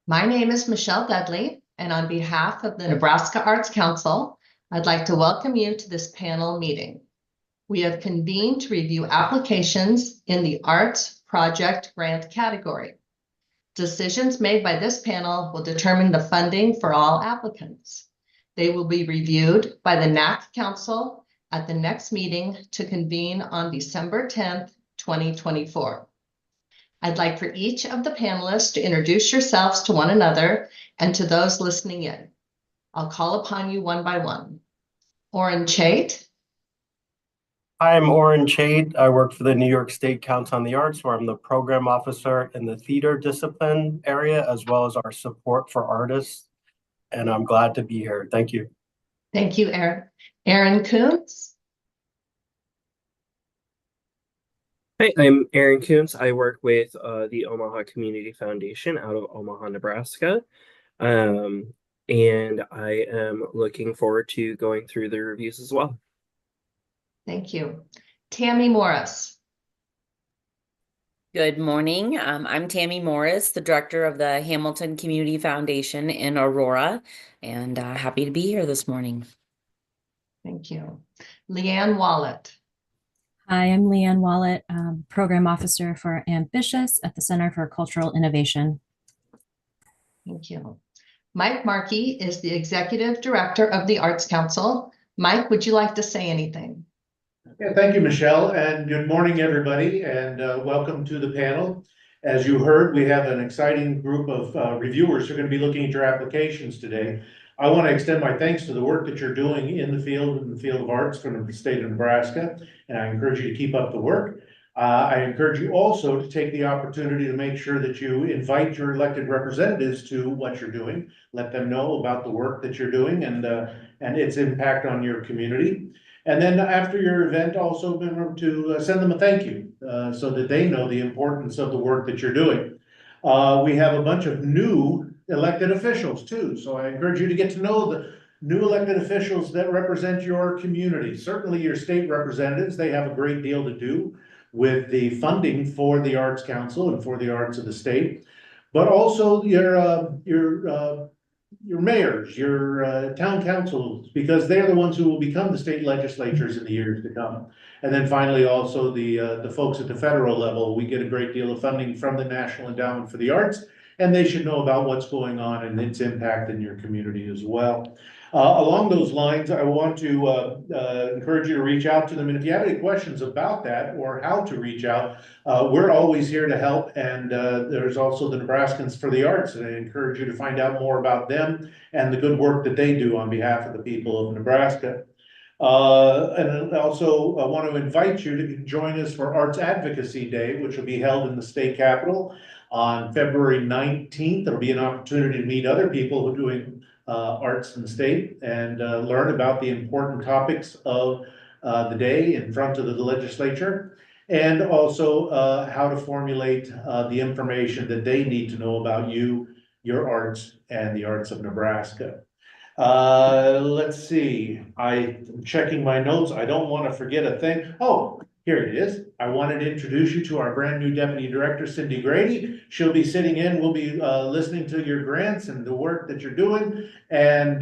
My name is Michelle Dudley, and on behalf of the Nebraska Arts Council, I'd like to welcome you to this panel meeting. We have convened to review applications in the Arts Project Grant category. Decisions made by this panel will determine the funding for all applicants. They will be reviewed by the NAC Council at the next meeting to convene on December 10th, 2024. I'd like for each of the panelists to introduce yourselves to one another and to those listening in. I'll call upon you one by one. Orrin Chait. I'm Orrin Chait. I work for the New York State Council on the Arts, where I'm the program officer in the theater discipline area, as well as our support for artists. And I'm glad to be here. Thank you. Thank you, Aaron Koontz. Hi, I'm Aaron Koontz. I work with the Omaha Community Foundation out of Omaha, Nebraska. And I am looking forward to going through the reviews as well. Thank you. Tammy Morris. Good morning. I'm Tammy Morris, the director of the Hamilton Community Foundation in Aurora, and happy to be here this morning. Thank you. Leanne Wallet. Hi, I'm Leanne Wallet, program officer for Ambitious at the Center for Cultural Innovation. Thank you. Mike Markey is the executive director of the Arts Council. Mike, would you like to say anything? Yeah, thank you, Michelle, and good morning, everybody, and welcome to the panel. As you heard, we have an exciting group of reviewers who are going to be looking at your applications today. I want to extend my thanks to the work that you're doing in the field of arts from the state of Nebraska, and I encourage you to keep up the work. I encourage you also to take the opportunity to make sure that you invite your elected representatives to what you're doing. Let them know about the work that you're doing and its impact on your community. And then after your event, also remember to send them a thank you so that they know the importance of the work that you're doing. We have a bunch of new elected officials too. So I encourage you to get to know the new elected officials that represent your community. Certainly your state representatives, they have a great deal to do with the funding for the Arts Council and for the arts of the state, but also your mayors, your town councils, because they're the ones who will become the state legislatures in the years to come. And then finally, also the folks at the federal level, we get a great deal of funding from the National Endowment for the Arts, and they should know about what's going on and its impact in your community as well. Along those lines, I want to encourage you to reach out to them. And if you have any questions about that or how to reach out, we're always here to help. And there's also the Nebraskans for the Arts. And I encourage you to find out more about them and the good work that they do on behalf of the people of Nebraska. And also I want to invite you to join us for Arts Advocacy Day, which will be held in the state capitol on February 19th. There'll be an opportunity to meet other people who are doing arts in the state and learn about the important topics of the day in front of the legislature, and also how to formulate the information that they need to know about you, your arts, and the arts of Nebraska. Let's see, I'm checking my notes. I don't want to forget a thing. Oh, here it is. I wanted to introduce you to our brand new Deputy Director, Cindy Grady. She'll be sitting in. We'll be listening to your grants and the work that you're doing, and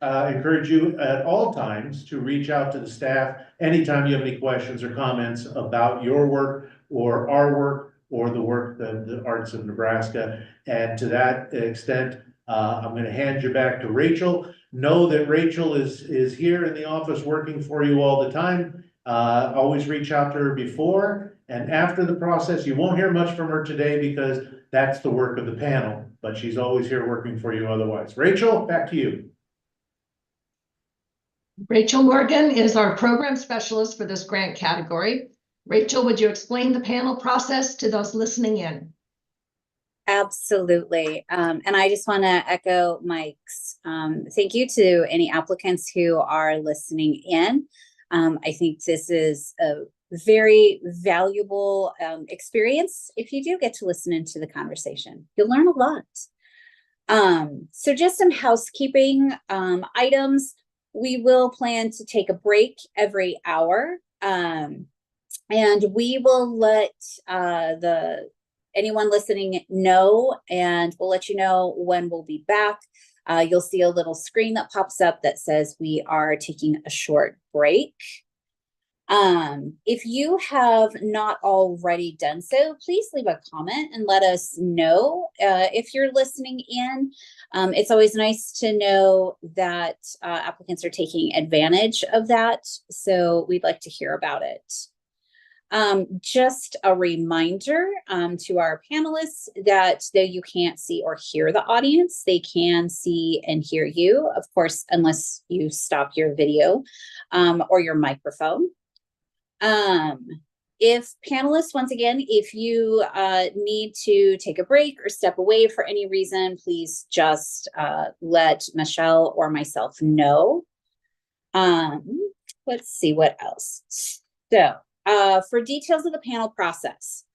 encourage you at all times to reach out to the staff anytime you have any questions or comments about your work or our work or the work of the arts of Nebraska. And to that extent, I'm going to hand you back to Rachel. Know that Rachel is here in the office working for you all the time. Always reach out to her before and after the process. You won't hear much from her today because that's the work of the panel, but she's always here working for you otherwise. Rachel, back to you. Rachel Morgan is our program specialist for this grant category. Rachel, would you explain the panel process to those listening in? Absolutely. And I just want to echo Mike's thank you to any applicants who are listening in. I think this is a very valuable experience if you do get to listen into the conversation. You'll learn a lot. So just some housekeeping items. We will plan to take a break every hour, and we will let anyone listening know, and we'll let you know when we'll be back. You'll see a little screen that pops up that says we are taking a short break. If you have not already done so, please leave a comment and let us know if you're listening in. It's always nice to know that applicants are taking advantage of that, so we'd like to hear about it. Just a reminder to our panelists that though you can't see or hear the audience, they can see and hear you, of course, unless you stop your video or your microphone. If panelists, once again, if you need to take a break or step away for any reason, please just let Michelle or myself know. Let's see what else. So for details of the panel process,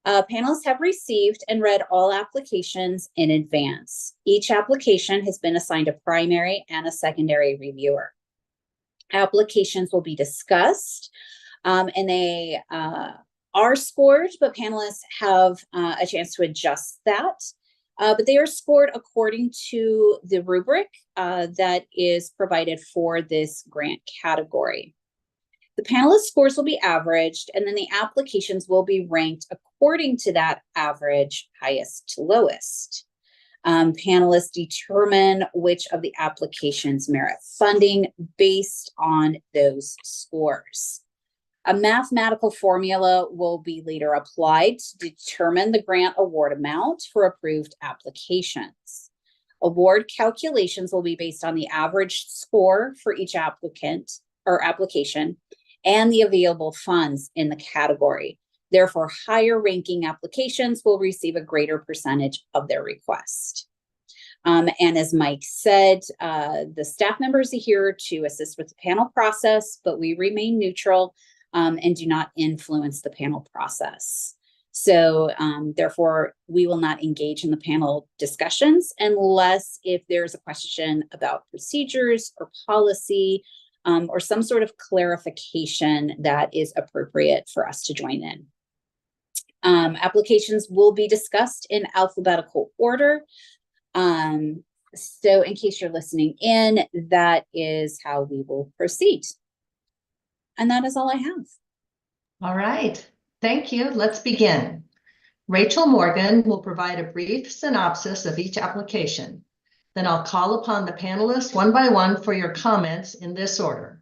panelists have received and read all applications in advance. Each application has been assigned a primary and a secondary reviewer. Applications will be discussed and they are scored, but panelists have a chance to adjust that. But they are scored according to the rubric that is provided for this grant category. The panelist scores will be averaged, and then the applications will be ranked according to that average, highest to lowest. Panelists determine which of the applications merit funding based on those scores. A mathematical formula will be later applied to determine the grant award amount for approved applications. Award calculations will be based on the average score for each applicant or application and the available funds in the category. Therefore, higher ranking applications will receive a greater percentage of their request. And as Mike said, the staff members are here to assist with the panel process, but we remain neutral and do not influence the panel process. So therefore, we will not engage in the panel discussions unless if there's a question about procedures or policy or some sort of clarification that is appropriate for us to join in. Applications will be discussed in alphabetical order. So in case you're listening in, that is how we will proceed. And that is all I have. All right, thank you. Let's begin. Rachel Morgan will provide a brief synopsis of each application. Then I'll call upon the panelists one by one for your comments in this order: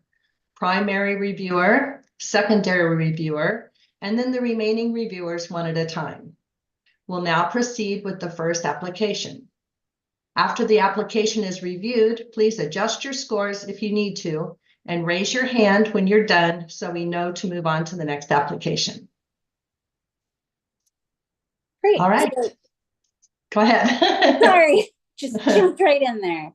primary reviewer, secondary reviewer, and then the remaining reviewers one at a time. We'll now proceed with the first application. After the application is reviewed, please adjust your scores if you need to, and raise your hand when you're done so we know to move on to the next application. Great. All right. So, go ahead. sorry, just jumped right in there.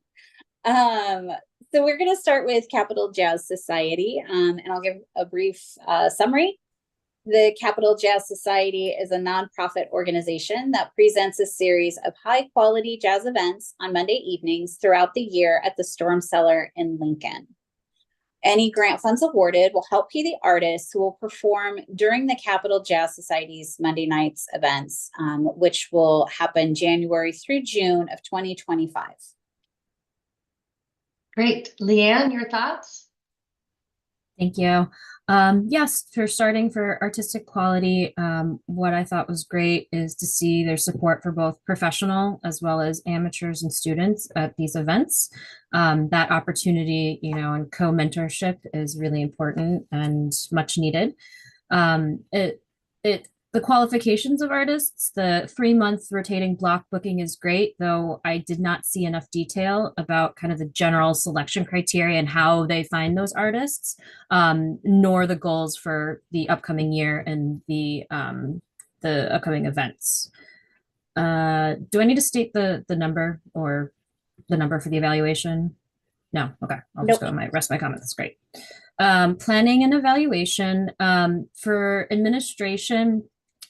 So we're going to start with Capital Jazz Society, and I'll give a brief summary. The Capital Jazz Society is a nonprofit organization that presents a series of high-quality jazz events on Monday evenings throughout the year at the Storm Cellar in Lincoln. Any grant funds awarded will help pay the artists who will perform during the Capital Jazz Society's Monday nights events, which will happen January through June of 2025. Great. Leanne, your thoughts? Thank you. Yes, for starting for artistic quality, what I thought was great is to see their support for both professional as well as amateurs and students at these events. That opportunity, and co-mentorship is really important and much needed. The qualifications of artists, the 3-month rotating block booking is great, though I did not see enough detail about kind of the general selection criteria and how they find those artists, nor the goals for the upcoming year and the upcoming events. Do I need to state the number or the number for the evaluation? No, okay, I'll just go to rest of my comment. That's great. Planning and evaluation. For administration,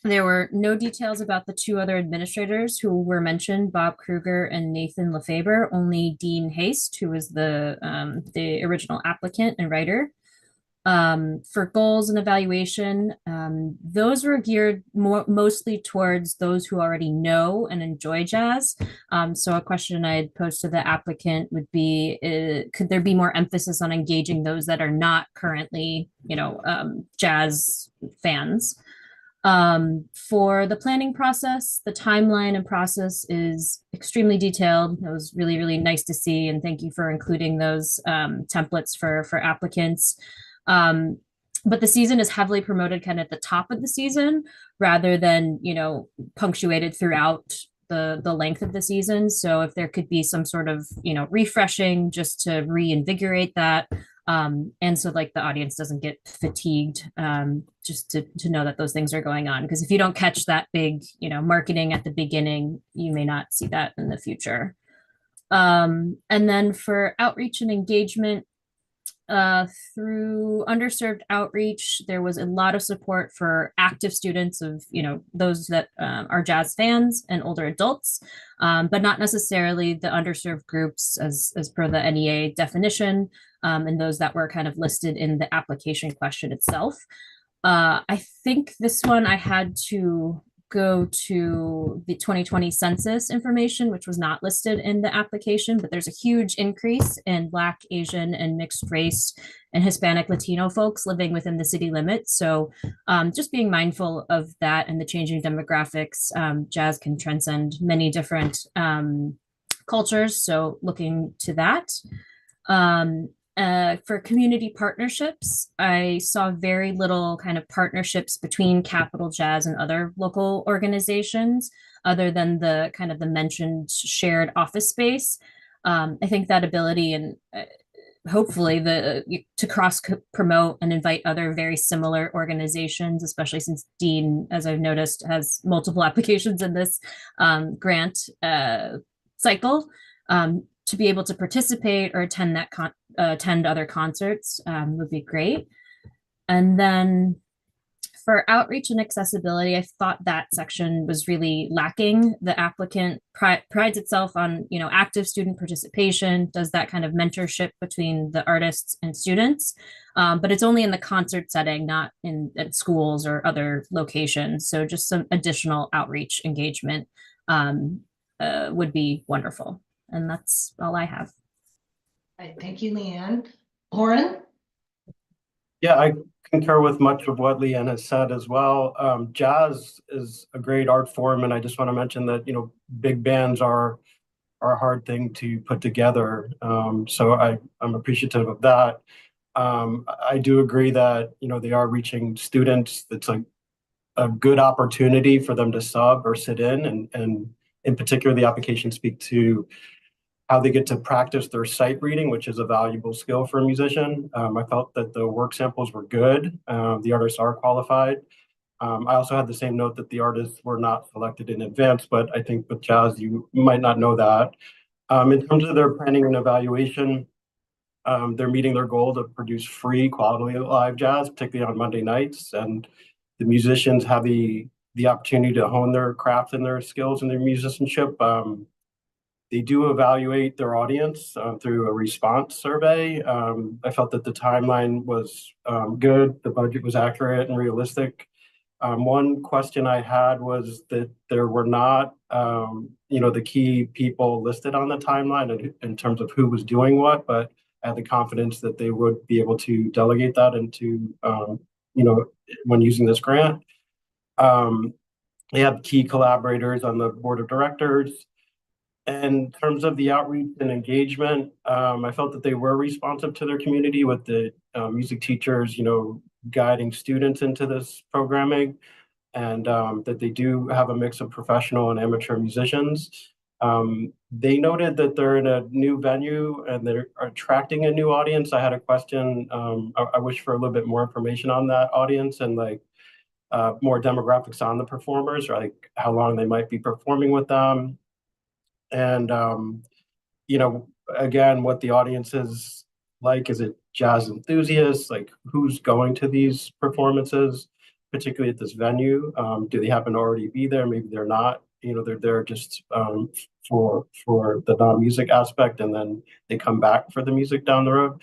there were no details about the 2 other administrators who were mentioned, Bob Kruger and Nathan Lefebvre, only Dean Haste, who was the original applicant and writer. For goals and evaluation, those were geared mostly towards those who already know and enjoy jazz. So a question I had posed to the applicant would be, could there be more emphasis on engaging those that are not currently, jazz fans? For the planning process, the timeline and process is extremely detailed. It was really, really nice to see, and thank you for including those templates for applicants. But the season is heavily promoted kind of at the top of the season rather than, punctuated throughout the length of the season. So if there could be some sort of, refreshing just to reinvigorate that. And so like the audience doesn't get fatigued, just to know that those things are going on. Because if you don't catch that big, marketing at the beginning, you may not see that in the future. And then for outreach and engagement, through underserved outreach, there was a lot of support for active students of, those that are jazz fans and older adults, but not necessarily the underserved groups as per the NEA definition, and those that were kind of listed in the application question itself. I think this one I had to go to the 2020 census information, which was not listed in the application, but there's a huge increase in Black, Asian, and mixed race and Hispanic Latino folks living within the city limits. So just being mindful of that and the changing demographics, jazz can transcend many different cultures. So looking to that. For community partnerships, I saw very little kind of partnerships between Capital Jazz and other local organizations, other than the kind of the mentioned shared office space. I think that ability and hopefully to cross promote and invite other very similar organizations, especially since Dean, as I've noticed, has multiple applications in this grant cycle. To be able to participate or attend attend other concerts would be great. And then for outreach and accessibility, I thought that section was really lacking. The applicant prides itself on, active student participation, does that kind of mentorship between the artists and students, but it's only in the concert setting, not at schools or other locations. So just some additional outreach engagement would be wonderful. And that's all I have. All right, thank you, Leanne. Oren? Yeah, I concur with much of what Leanne has said as well. Jazz is a great art form, and I just want to mention that, big bands are a hard thing to put together. So I'm appreciative of that. I do agree that, they are reaching students. It's like a good opportunity for them to sub or sit in, and in particular, the applications speak to how they get to practice their sight reading, which is a valuable skill for a musician. I felt that the work samples were good. The artists are qualified. I also had the same note that the artists were not selected in advance, but I think with jazz, you might not know that. In terms of their planning and evaluation, they're meeting their goal to produce free quality live jazz, particularly on Monday nights. And the musicians have the opportunity to hone their craft and their skills and their musicianship. They do evaluate their audience through a response survey. I felt that the timeline was good, the budget was accurate and realistic. One question I had was that there were not, the key people listed on the timeline in terms of who was doing what, but I had the confidence that they would be able to delegate that into, when using this grant. They have key collaborators on the board of directors. In terms of the outreach and engagement, I felt that they were responsive to their community with the music teachers, guiding students into this programming, and that they do have a mix of professional and amateur musicians. They noted that they're in a new venue and they're attracting a new audience. I had a question. I wish for a little bit more information on that audience and more demographics on the performers, or how long they might be performing with them. And, again, what the audience is like, is it jazz enthusiasts? Who's going to these performances, particularly at this venue? Do they happen to already be there? Maybe they're not, they're there just for the non-music aspect, and then they come back for the music down the road.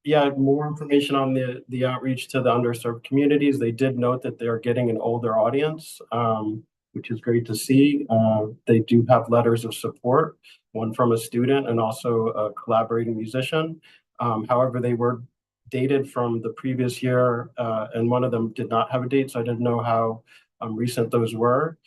yeah, more information on the outreach to the underserved communities. They did note that they're getting an older audience, which is great to see. They do have letters of support, one from a student and also a collaborating musician. However, they were dated from the previous year, and one of them did not have a date, so I didn't know how recent those were.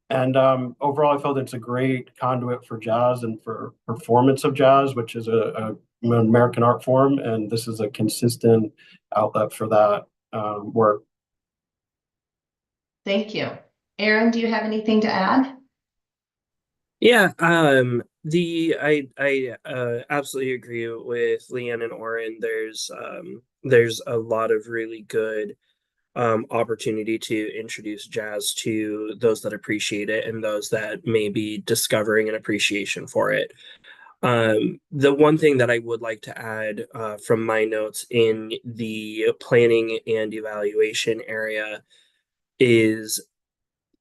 And overall, I felt it's a great conduit for jazz and for performance of jazz, which is an American art form, and this is a consistent outlet for that work. Thank you. Aaron, do you have anything to add? Yeah, I absolutely agree with Leanne and Oren. There's a lot of really good opportunity to introduce jazz to those that appreciate it and those that may be discovering an appreciation for it. The one thing that I would like to add from my notes in the planning and evaluation area is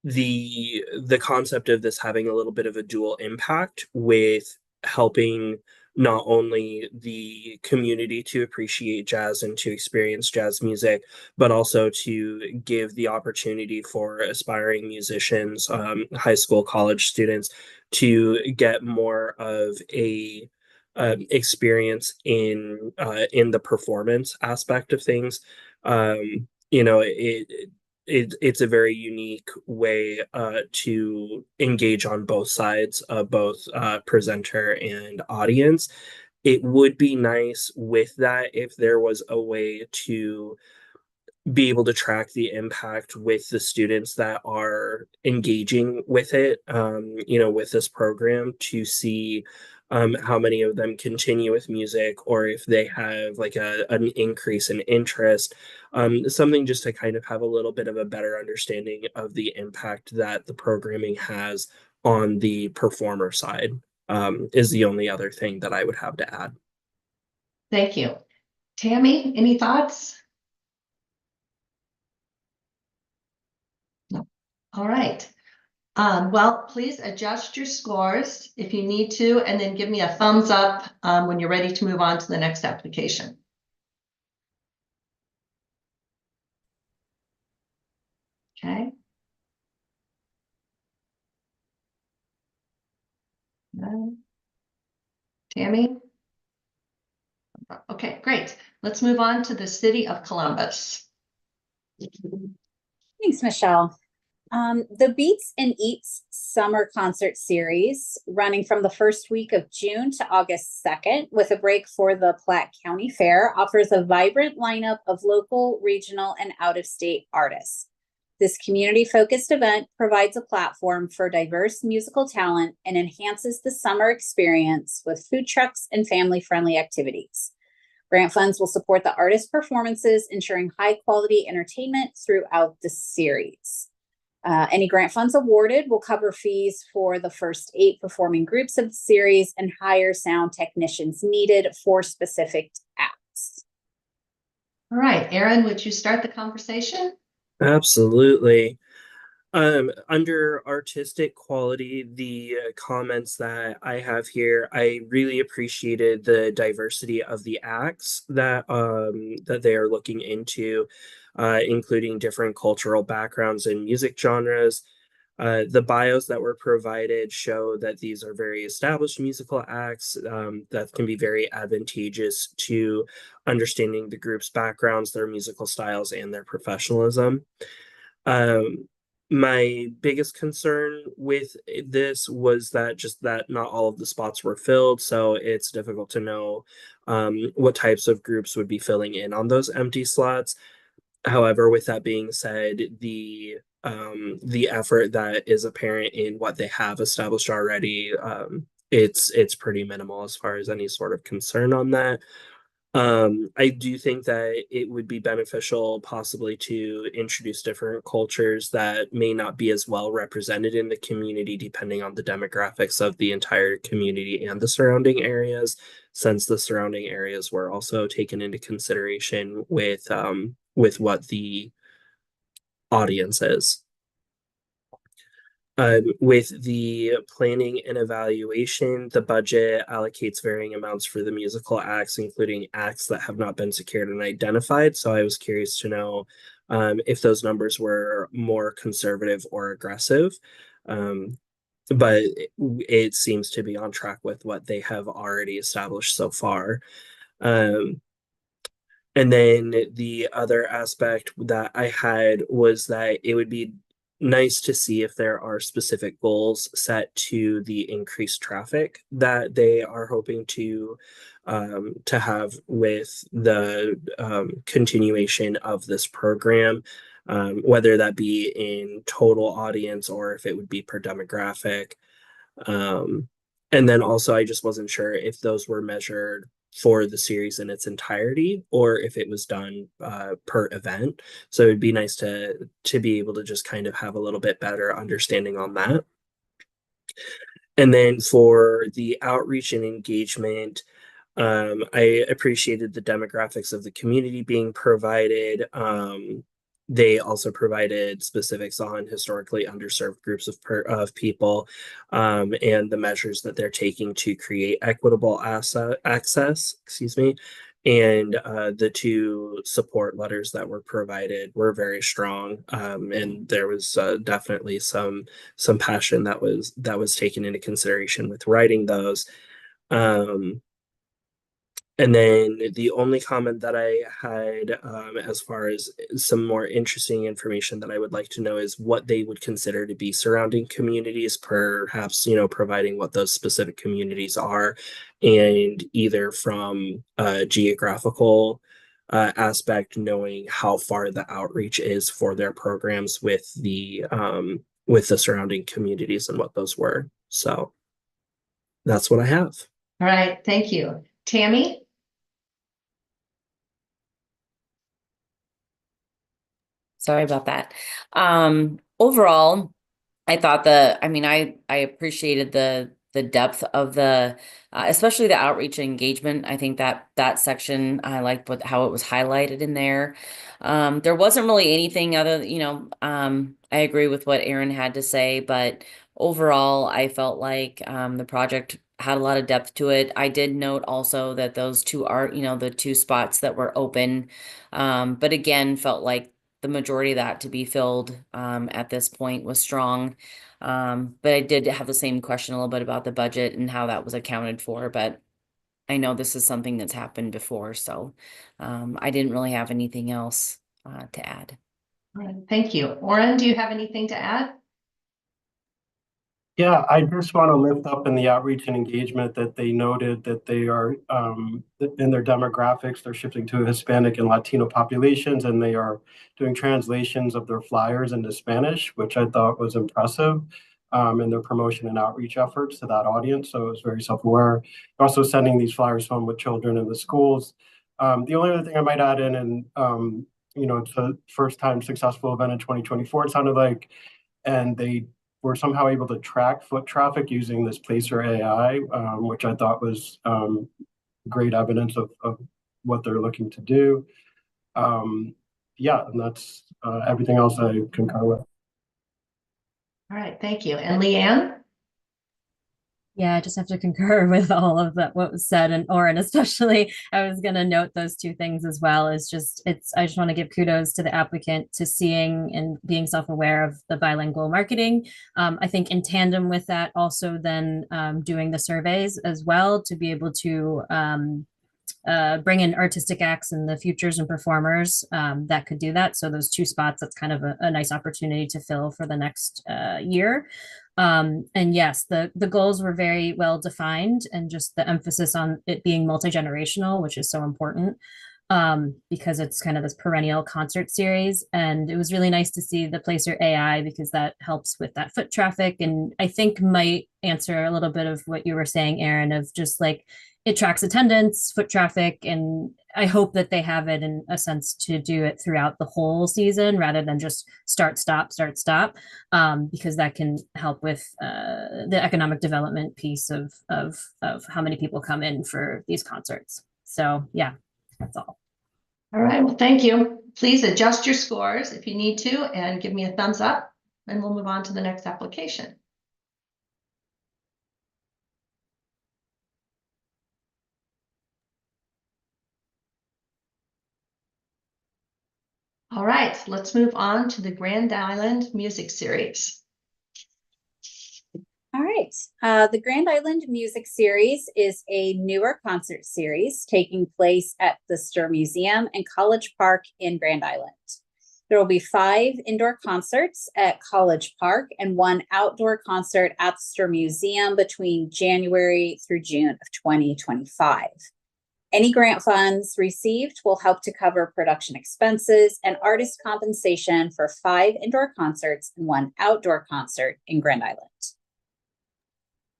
the concept of this having a little bit of a dual impact with helping not only the community to appreciate jazz and to experience jazz music, but also to give the opportunity for aspiring musicians, high school, college students to get more of a experience in the performance aspect of things. You know, it's a very unique way to engage on both sides of both presenter and audience. It would be nice with that if there was a way to be able to track the impact with the students that are engaging with it, with this program to see how many of them continue with music or if they have like an increase in interest, something just to kind of have a little bit of a better understanding of the impact that the programming has on the performer side, is the only other thing that I would have to add. Thank you. Tammy, any thoughts? No. All right. Well, please adjust your scores if you need to, and then give me a thumbs up when you're ready to move on to the next application. Okay. Tammy? Okay, great. Let's move on to the City of Columbus. Thanks, Michelle. The Beats and Eats Summer Concert Series, running from the first week of June to August 2nd, with a break for the Platte County Fair, offers a vibrant lineup of local, regional, and out-of-state artists. This community-focused event provides a platform for diverse musical talent and enhances the summer experience with food trucks and family-friendly activities. Grant funds will support the artist performances, ensuring high-quality entertainment throughout the series. Any grant funds awarded will cover fees for the first 8 performing groups of the series and hire sound technicians needed for specific acts. All right, Aaron, would you start the conversation? Absolutely. Under artistic quality, the comments that I have here, I really appreciated the diversity of the acts that that they are looking into, including different cultural backgrounds and music genres. The bios that were provided show that these are very established musical acts that can be very advantageous to understanding the group's backgrounds, their musical styles, and their professionalism. My biggest concern with this was that not all of the spots were filled, so it's difficult to know what types of groups would be filling in on those empty slots. However, with that being said, the effort that is apparent in what they have established already, it's pretty minimal as far as any sort of concern on that. I do think that it would be beneficial possibly to introduce different cultures that may not be as well represented in the community, depending on the demographics of the entire community and the surrounding areas, since the surrounding areas were also taken into consideration with what the audience is. With the planning and evaluation, the budget allocates varying amounts for the musical acts, including acts that have not been secured and identified. So I was curious to know if those numbers were more conservative or aggressive. But it seems to be on track with what they have already established so far. And then the other aspect that I had was that it would be nice to see if there are specific goals set to the increased traffic that they are hoping to have with the continuation of this program, whether that be in total audience or if it would be per demographic. And then also, I just wasn't sure if those were measured for the series in its entirety or if it was done per event. So it'd be nice to be able to just kind of have a little bit better understanding on that. And then for the outreach and engagement, I appreciated the demographics of the community being provided. They also provided specifics on historically underserved groups of people and the measures that they're taking to create equitable access, excuse me. And the two support letters that were provided were very strong, and there was definitely some passion that was taken into consideration with writing those. And then the only comment that I had, as far as some more interesting information that I would like to know, is what they would consider to be surrounding communities, perhaps, providing what those specific communities are, and either from a geographical aspect, knowing how far the outreach is for their programs with the surrounding communities and what those were. So that's what I have. All right, thank you. Tammy? Sorry about that. Overall, I thought I appreciated the depth of the, especially the outreach and engagement. I think that section, I liked how it was highlighted in there. There wasn't really anything other, I agree with what Aaron had to say, but overall, I felt like the project had a lot of depth to it. I did note also that those two are, the two spots that were open, but again, felt like the majority of that to be filled at this point was strong. But I did have the same question a little bit about the budget and how that was accounted for, but I know this is something that's happened before, so I didn't really have anything else to add. All right, thank you. Oren, do you have anything to add? Yeah, I just want to lift up in the outreach and engagement that they noted that they are in their demographics, they're shifting to Hispanic and Latino populations, and they are doing translations of their flyers into Spanish, which I thought was impressive in their promotion and outreach efforts to that audience. So it was very self-aware. Also sending these flyers home with children in the schools. The only other thing I might add in, and it's the first time successful event in 2024, it sounded like, and they were somehow able to track foot traffic using this Placer AI, which I thought was great evidence of what they're looking to do. Yeah, and that's everything else I concur with. All right, thank you. And Leanne? Yeah, I just have to concur with all of that, what was said, and Oren, especially, I was going to note those two things as well. I just want to give kudos to the applicant to seeing and being self-aware of the bilingual marketing. I think in tandem with that, also then doing the surveys as well to be able to bring in artistic acts and the futures and performers that could do that. So those two spots, that's kind of a nice opportunity to fill for the next year. And yes, the goals were very well defined, and just the emphasis on it being multi-generational, which is so important because it's kind of this perennial concert series. And it was really nice to see the Placer AI because that helps with that foot traffic. And I think might answer a little bit of what you were saying, Aaron, of just like it tracks attendance, foot traffic, and I hope that they have it in a sense to do it throughout the whole season rather than just start, stop, because that can help with the economic development piece of how many people come in for these concerts. So yeah, that's all. All right, well, thank you. Please adjust your scores if you need to and give me a thumbs up. and we'll move on to the next application. All right, let's move on to the Grand Island Music Series. All right. The Grand Island Music Series is a newer concert series taking place at the Stir Museum and College Park in Grand Island. There will be 5 indoor concerts at College Park and 1 outdoor concert at the Stir Museum between January through June of 2025. Any grant funds received will help to cover production expenses and artist compensation for 5 indoor concerts and 1 outdoor concert in Grand Island.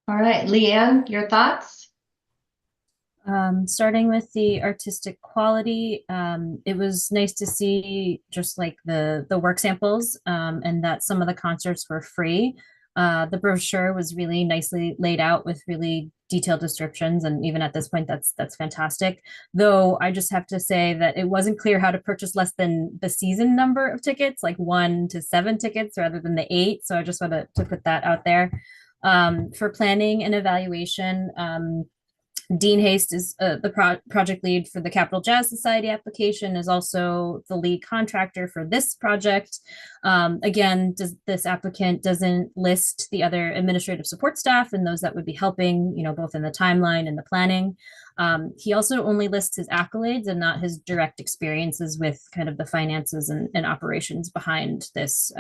All right, Leanne, your thoughts? Starting with the artistic quality, it was nice to see just like the work samples, and that some of the concerts were free. The brochure was really nicely laid out with really detailed descriptions, and even at this point, that's fantastic. Though I just have to say that it wasn't clear how to purchase less than the season number of tickets, like 1 to 7 tickets rather than the 8. So I just wanted to put that out there. For planning and evaluation, Dean Haste is the project lead for the Capital Jazz Society application, is also the lead contractor for this project. Again, this applicant doesn't list the other administrative support staff and those that would be helping, both in the timeline and the planning. He also only lists his accolades and not his direct experiences with kind of the finances and operations behind this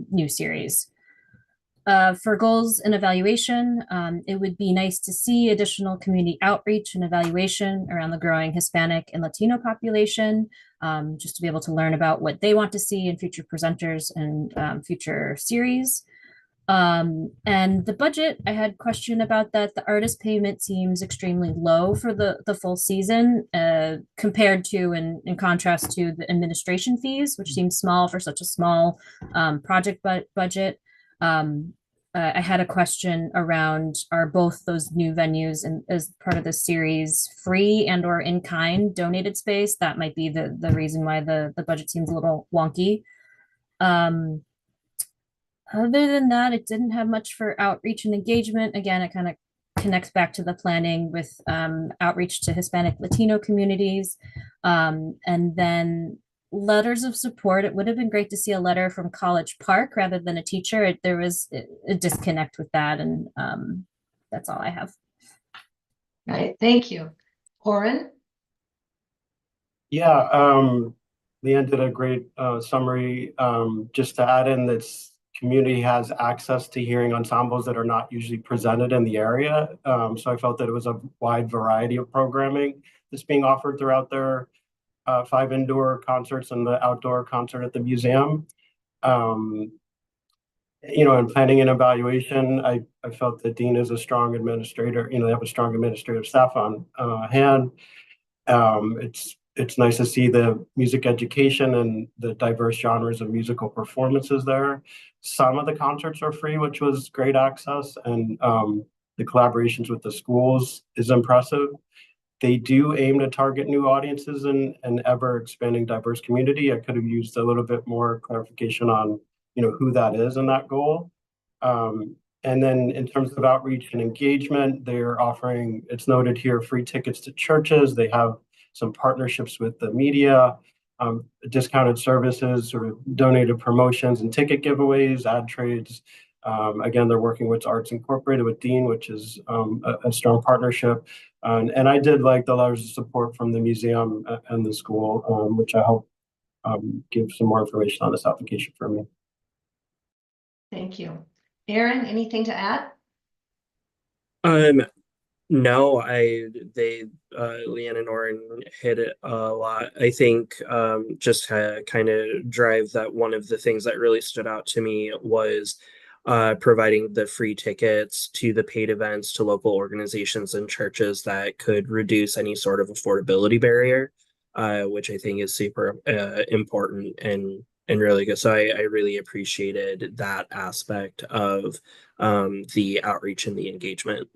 new series. For goals and evaluation, it would be nice to see additional community outreach and evaluation around the growing Hispanic and Latino population, just to be able to learn about what they want to see in future presenters and future series. And the budget, I had a question about that. The artist payment seems extremely low for the full season, compared to, in contrast to the administration fees, which seems small for such a small project budget. I had a question around, are both those new venues and as part of the series free and or in kind donated space? That might be the reason why the budget seems a little wonky. Other than that, it didn't have much for outreach and engagement. Again, it kind of connects back to the planning with outreach to Hispanic Latino communities. And then letters of support. It would have been great to see a letter from College Park rather than a teacher. There was a disconnect with that, and that's all I have. Right, thank you. Oren? Yeah, Leanne did a great summary. Just to add in, this community has access to hearing ensembles that are not usually presented in the area. So I felt that it was a wide variety of programming that's being offered throughout their 5 indoor concerts and the outdoor concert at the museum. In planning and evaluation, I felt that Dean is a strong administrator. They have a strong administrative staff on hand. It's nice to see the music education and the diverse genres of musical performances there. Some of the concerts are free, which was great access, and the collaborations with the schools is impressive. They do aim to target new audiences and an ever-expanding diverse community. I could have used a little bit more clarification on, who that is in that goal. And then in terms of outreach and engagement, they're offering, it's noted here, free tickets to churches. They have some partnerships with the media, discounted services, sort of donated promotions and ticket giveaways, ad trades. Again, they're working with Arts Incorporated with Dean, which is a strong partnership. And I did like the letters of support from the museum and the school, which I hope give some more information on this application for me. Thank you. Aaron, anything to add? No, Leanne and Oren hit it a lot. I think just to kind of drive that, one of the things that really stood out to me was providing the free tickets to the paid events to local organizations and churches that could reduce any sort of affordability barrier, which I think is super important and really good. So I really appreciated that aspect of the outreach and the engagement.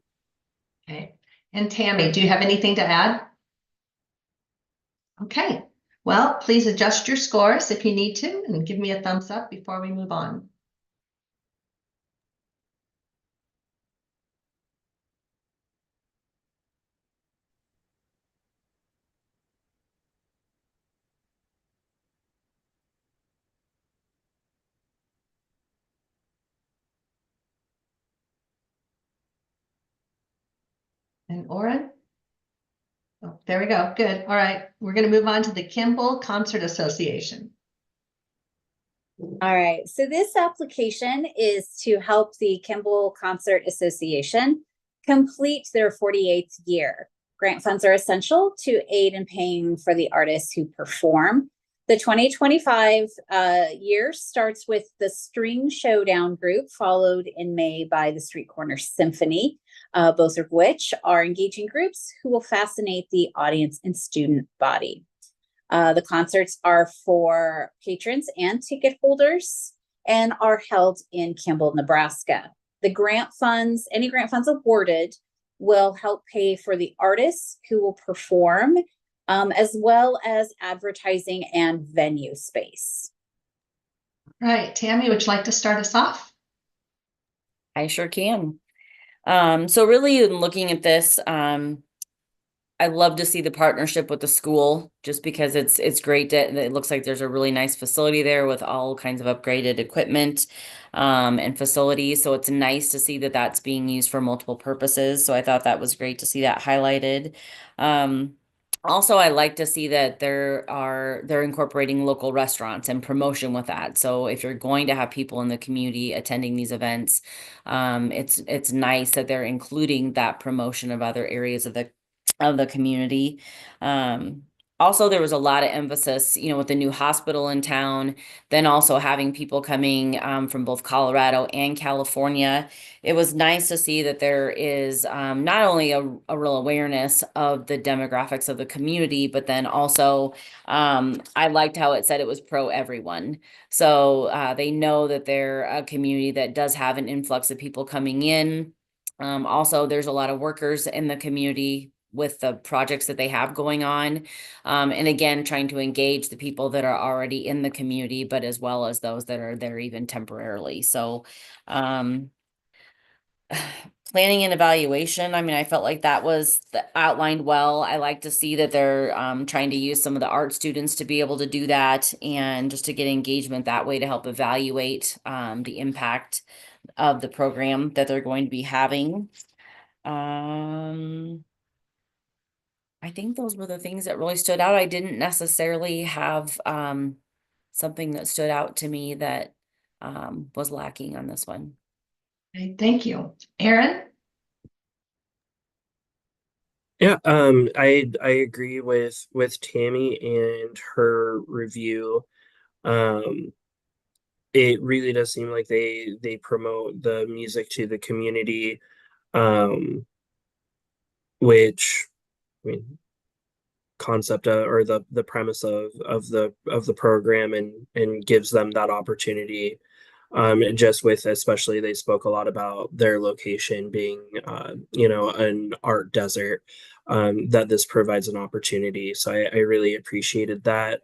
Okay. And Tammy, do you have anything to add? Okay. Well, please adjust your scores if you need to and give me a thumbs up before we move on. And Oren? Oh, there we go. Good. All right. We're going to move on to the Kimball Concert Association. All right, so this application is to help the Kimball Concert Association complete their 48th year. Grant funds are essential to aid in paying for the artists who perform. The 2025 year starts with the String Showdown group, followed in May by the Street Corner Symphony, both of which are engaging groups who will fascinate the audience and student body. The concerts are for patrons and ticket holders and are held in Kimball, Nebraska. The grant funds, any grant funds awarded, will help pay for the artists who will perform, as well as advertising and venue space. All right, Tammy, would you like to start us off? I sure can. So really in looking at this, I love to see the partnership with the school just because it's great that it looks like there's a really nice facility there with all kinds of upgraded equipment and facilities. So it's nice to see that that's being used for multiple purposes. So I thought that was great to see that highlighted. Also, I like to see that they're incorporating local restaurants and promotion with that. So if you're going to have people in the community attending these events, it's nice that they're including that promotion of other areas of the community. Also, there was a lot of emphasis, with the new hospital in town, then also having people coming from both Colorado and California. It was nice to see that there is not only a real awareness of the demographics of the community, but then also I liked how it said it was pro everyone. So they know that they're a community that does have an influx of people coming in. Also, there's a lot of workers in the community with the projects that they have going on. And again, trying to engage the people that are already in the community, but as well as those that are there even temporarily. So planning and evaluation, I felt like that was outlined well. I like to see that they're trying to use some of the art students to be able to do that and just to get engagement that way to help evaluate the impact of the program that they're going to be having. I think those were the things that really stood out. I didn't necessarily have something that stood out to me that was lacking on this one. Okay, thank you. Aaron? Yeah, I agree with Tammy and her review. It really does seem like they promote the music to the community, which concept or the premise of the program and gives them that opportunity. And just with, especially, they spoke a lot about their location being an art desert, that this provides an opportunity. So I really appreciated that.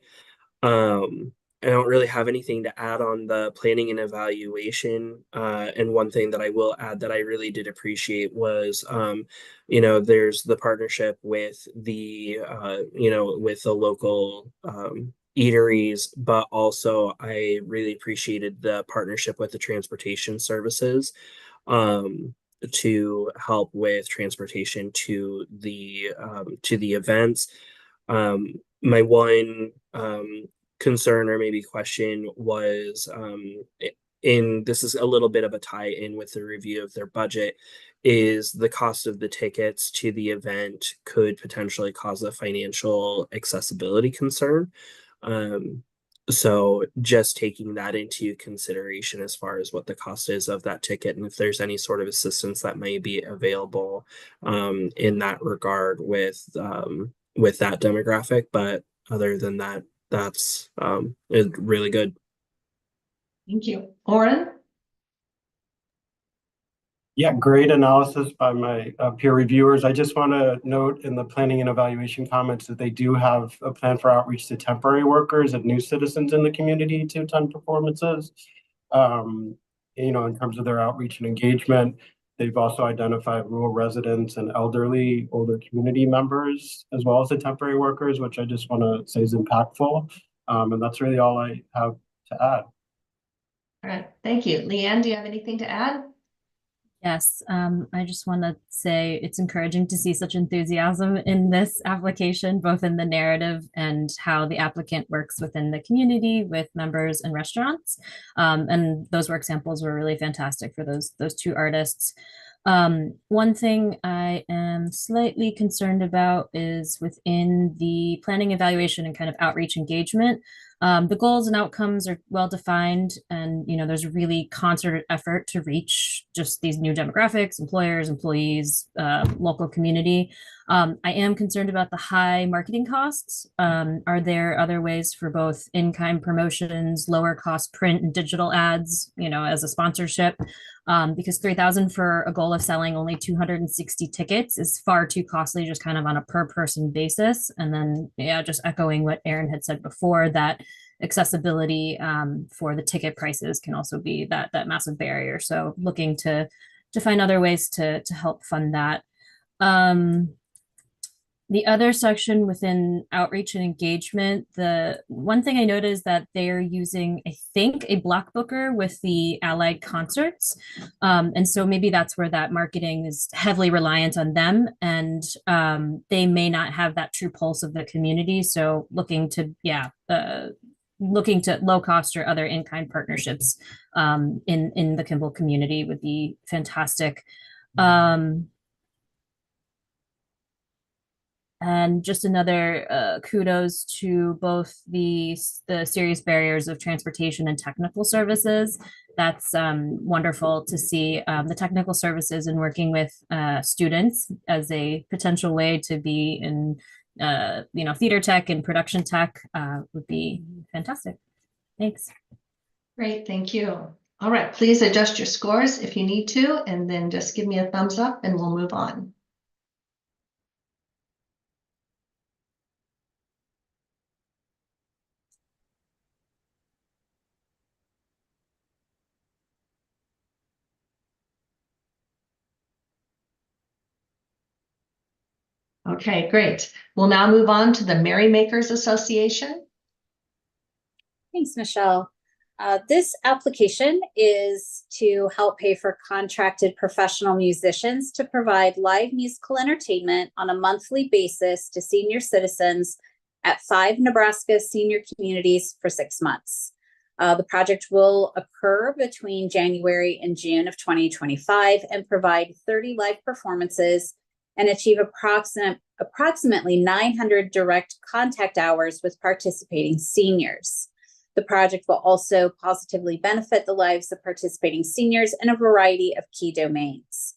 I don't really have anything to add on the planning and evaluation. And one thing that I will add that I really did appreciate was, there's the partnership with with the local eateries, but also I really appreciated the partnership with the transportation services to help with transportation to the events. My one concern or maybe question was this is a little bit of a tie in with the review of their budget, is the cost of the tickets to the event could potentially cause a financial accessibility concern. So just taking that into consideration as far as what the cost is of that ticket and if there's any sort of assistance that may be available in that regard with that demographic. But other than that, that's really good. Thank you. Oren? Yeah, great analysis by my peer reviewers. I just want to note in the planning and evaluation comments that they do have a plan for outreach to temporary workers and new citizens in the community to attend performances. In terms of their outreach and engagement, they've also identified rural residents and elderly, older community members, as well as the temporary workers, which I just want to say is impactful. And that's really all I have to add. All right, thank you. Leanne, do you have anything to add? Yes, I just want to say it's encouraging to see such enthusiasm in this application, both in the narrative and how the applicant works within the community with members and restaurants. And those work samples were really fantastic for those two artists. One thing I am slightly concerned about is within the planning, evaluation, and kind of outreach engagement. The goals and outcomes are well defined, and there's a really concerted effort to reach just these new demographics, employers, employees, local community. I am concerned about the high marketing costs. Are there other ways for both in-kind promotions, lower cost print and digital ads, as a sponsorship? Because $3,000 for a goal of selling only 260 tickets is far too costly, just kind of on a per person basis. And then, yeah, just echoing what Erin had said before, that accessibility for the ticket prices can also be that massive barrier. So looking to find other ways to help fund that. The other section within outreach and engagement, the one thing I noticed is that they're using, I think, a block booker with the allied concerts. And so maybe that's where that marketing is heavily reliant on them, and they may not have that true pulse of the community. So looking to low cost or other in-kind partnerships in the Kimball community would be fantastic. And just another kudos to both the serious barriers of transportation and technical services. That's wonderful to see the technical services and working with students as a potential way to be in theater tech and production tech would be fantastic. Thanks. Great, thank you. All right, please adjust your scores if you need to, and then just give me a thumbs up and we'll move on. Okay, great. We'll now move on to the Merrymakers Association. Thanks, Michelle. This application is to help pay for contracted professional musicians to provide live musical entertainment on a monthly basis to senior citizens at 5 Nebraska senior communities for 6 months. The project will occur between January and June of 2025 and provide 30 live performances and achieve approximately 900 direct contact hours with participating seniors. The project will also positively benefit the lives of participating seniors in a variety of key domains.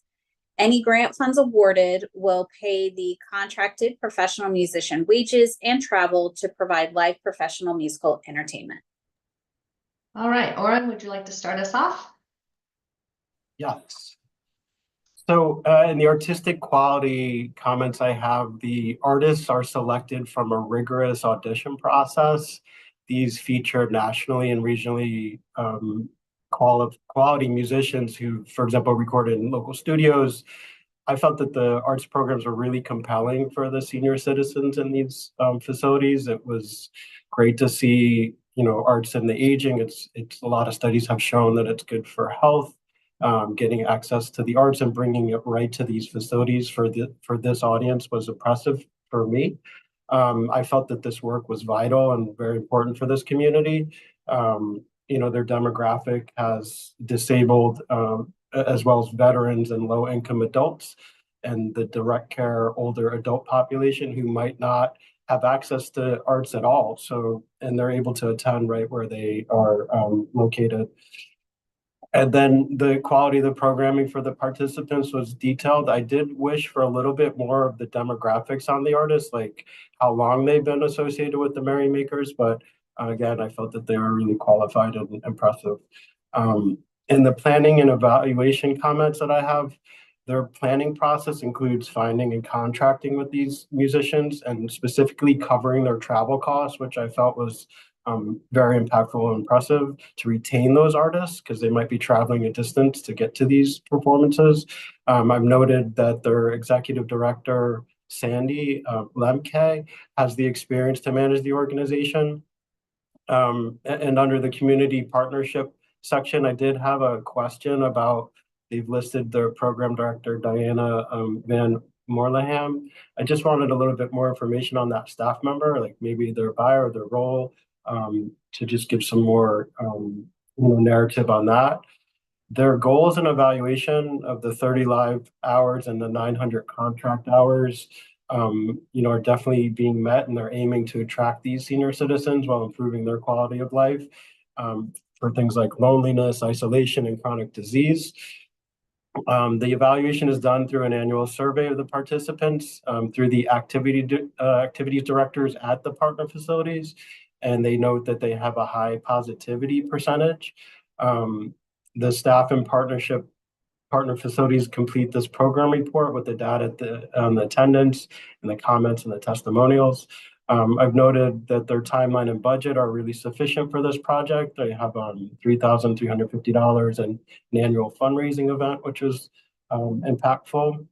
Any grant funds awarded will pay the contracted professional musician wages and travel to provide live professional musical entertainment. All right, Oren, would you like to start us off? Yes. So in the artistic quality comments I have, the artists are selected from a rigorous audition process. These feature nationally and regionally quality musicians who, for example, recorded in local studios. I felt that the arts programs were really compelling for the senior citizens in these facilities. It was great to see, arts in the aging. It's a lot of studies have shown that it's good for health. Getting access to the arts and bringing it right to these facilities for this audience was impressive for me. I felt that this work was vital and very important for this community. Their demographic has disabled as well as veterans and low-income adults, and the direct care older adult population who might not have access to arts at all. And they're able to attend right where they are located. And then the quality of the programming for the participants was detailed. I did wish for a little bit more of the demographics on the artists, like how long they've been associated with the Merrymakers. But again, I felt that they were really qualified and impressive. In the planning and evaluation comments that I have, their planning process includes finding and contracting with these musicians and specifically covering their travel costs, which I felt was very impactful and impressive to retain those artists because they might be traveling a distance to get to these performances. I've noted that their executive director, Sandy Lemke, has the experience to manage the organization. And under the community partnership section, I did have a question about They've listed their program director, Diana Van Morleham. I just wanted a little bit more information on that staff member, like maybe their bio or their role, to just give some more narrative on that. Their goals and evaluation of the 30 live hours and the 900 contract hours, are definitely being met, and they're aiming to attract these senior citizens while improving their quality of life for things like loneliness, isolation, and chronic disease. The evaluation is done through an annual survey of the participants through the activities directors at the partner facilities, and they note that they have a high positivity percentage. The staff and partner facilities complete this program report with the data on the attendance and the comments and the testimonials. I've noted that their timeline and budget are really sufficient for this project. They have $3,350 and an annual fundraising event, which was impactful.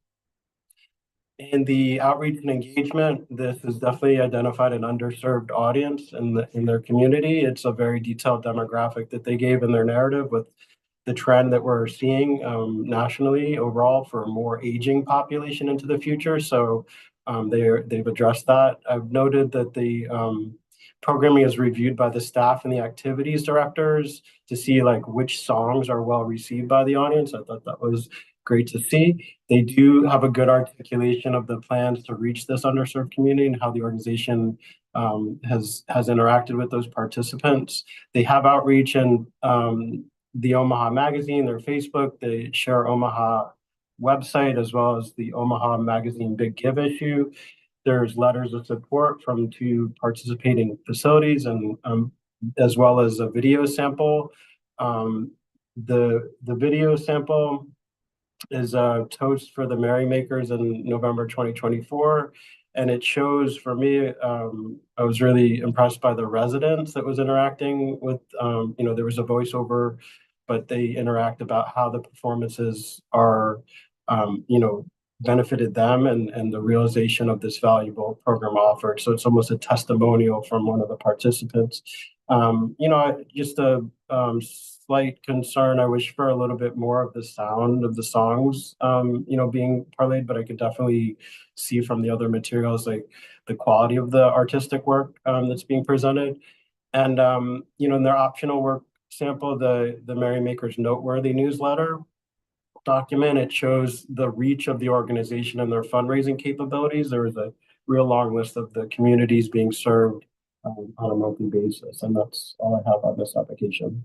In the outreach and engagement, this has definitely identified an underserved audience in their community. It's a very detailed demographic that they gave in their narrative, with the trend that we're seeing nationally overall for a more aging population into the future. So they've addressed that. I've noted that the programming is reviewed by the staff and the activities directors to see like which songs are well received by the audience. I thought that was great to see. They do have a good articulation of the plans to reach this underserved community and how the organization has interacted with those participants. They have outreach and the Omaha Magazine, their Facebook, the Share Omaha website, as well as the Omaha Magazine Big Give issue. There's letters of support from 2 participating facilities, and as well as a video sample. The video sample is a toast for the Merrymakers in November 2024. And it shows, for me, I was really impressed by the residents that was interacting with, there was a voiceover, but they interact about how the performances are, benefited them and the realization of this valuable program offered. So it's almost a testimonial from one of the participants. Just a slight concern. I wish for a little bit more of the sound of the songs, being parlayed, but I could definitely see from the other materials, like the quality of the artistic work that's being presented. And, in their optional work sample, the Merrymakers Noteworthy newsletter document, it shows the reach of the organization and their fundraising capabilities. There was a real long list of the communities being served on a monthly basis. And that's all I have on this application.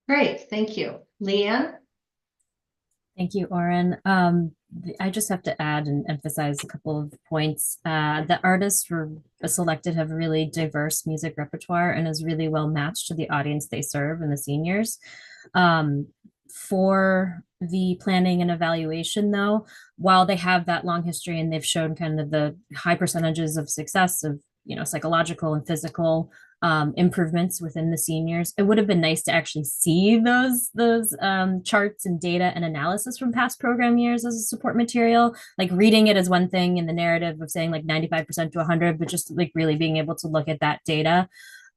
Great, thank you. Leanne? Thank you, Oren. I just have to add and emphasize a couple of points. The artists were selected have a really diverse music repertoire and is really well matched to the audience they serve and the seniors. For the planning and evaluation, though, while they have that long history and they've shown kind of the high percentages of success of, psychological and physical improvements within the seniors, it would have been nice to actually see those charts and data and analysis from past program years as a support material. Like reading it as one thing in the narrative of saying like 95% to 100, but just like really being able to look at that data.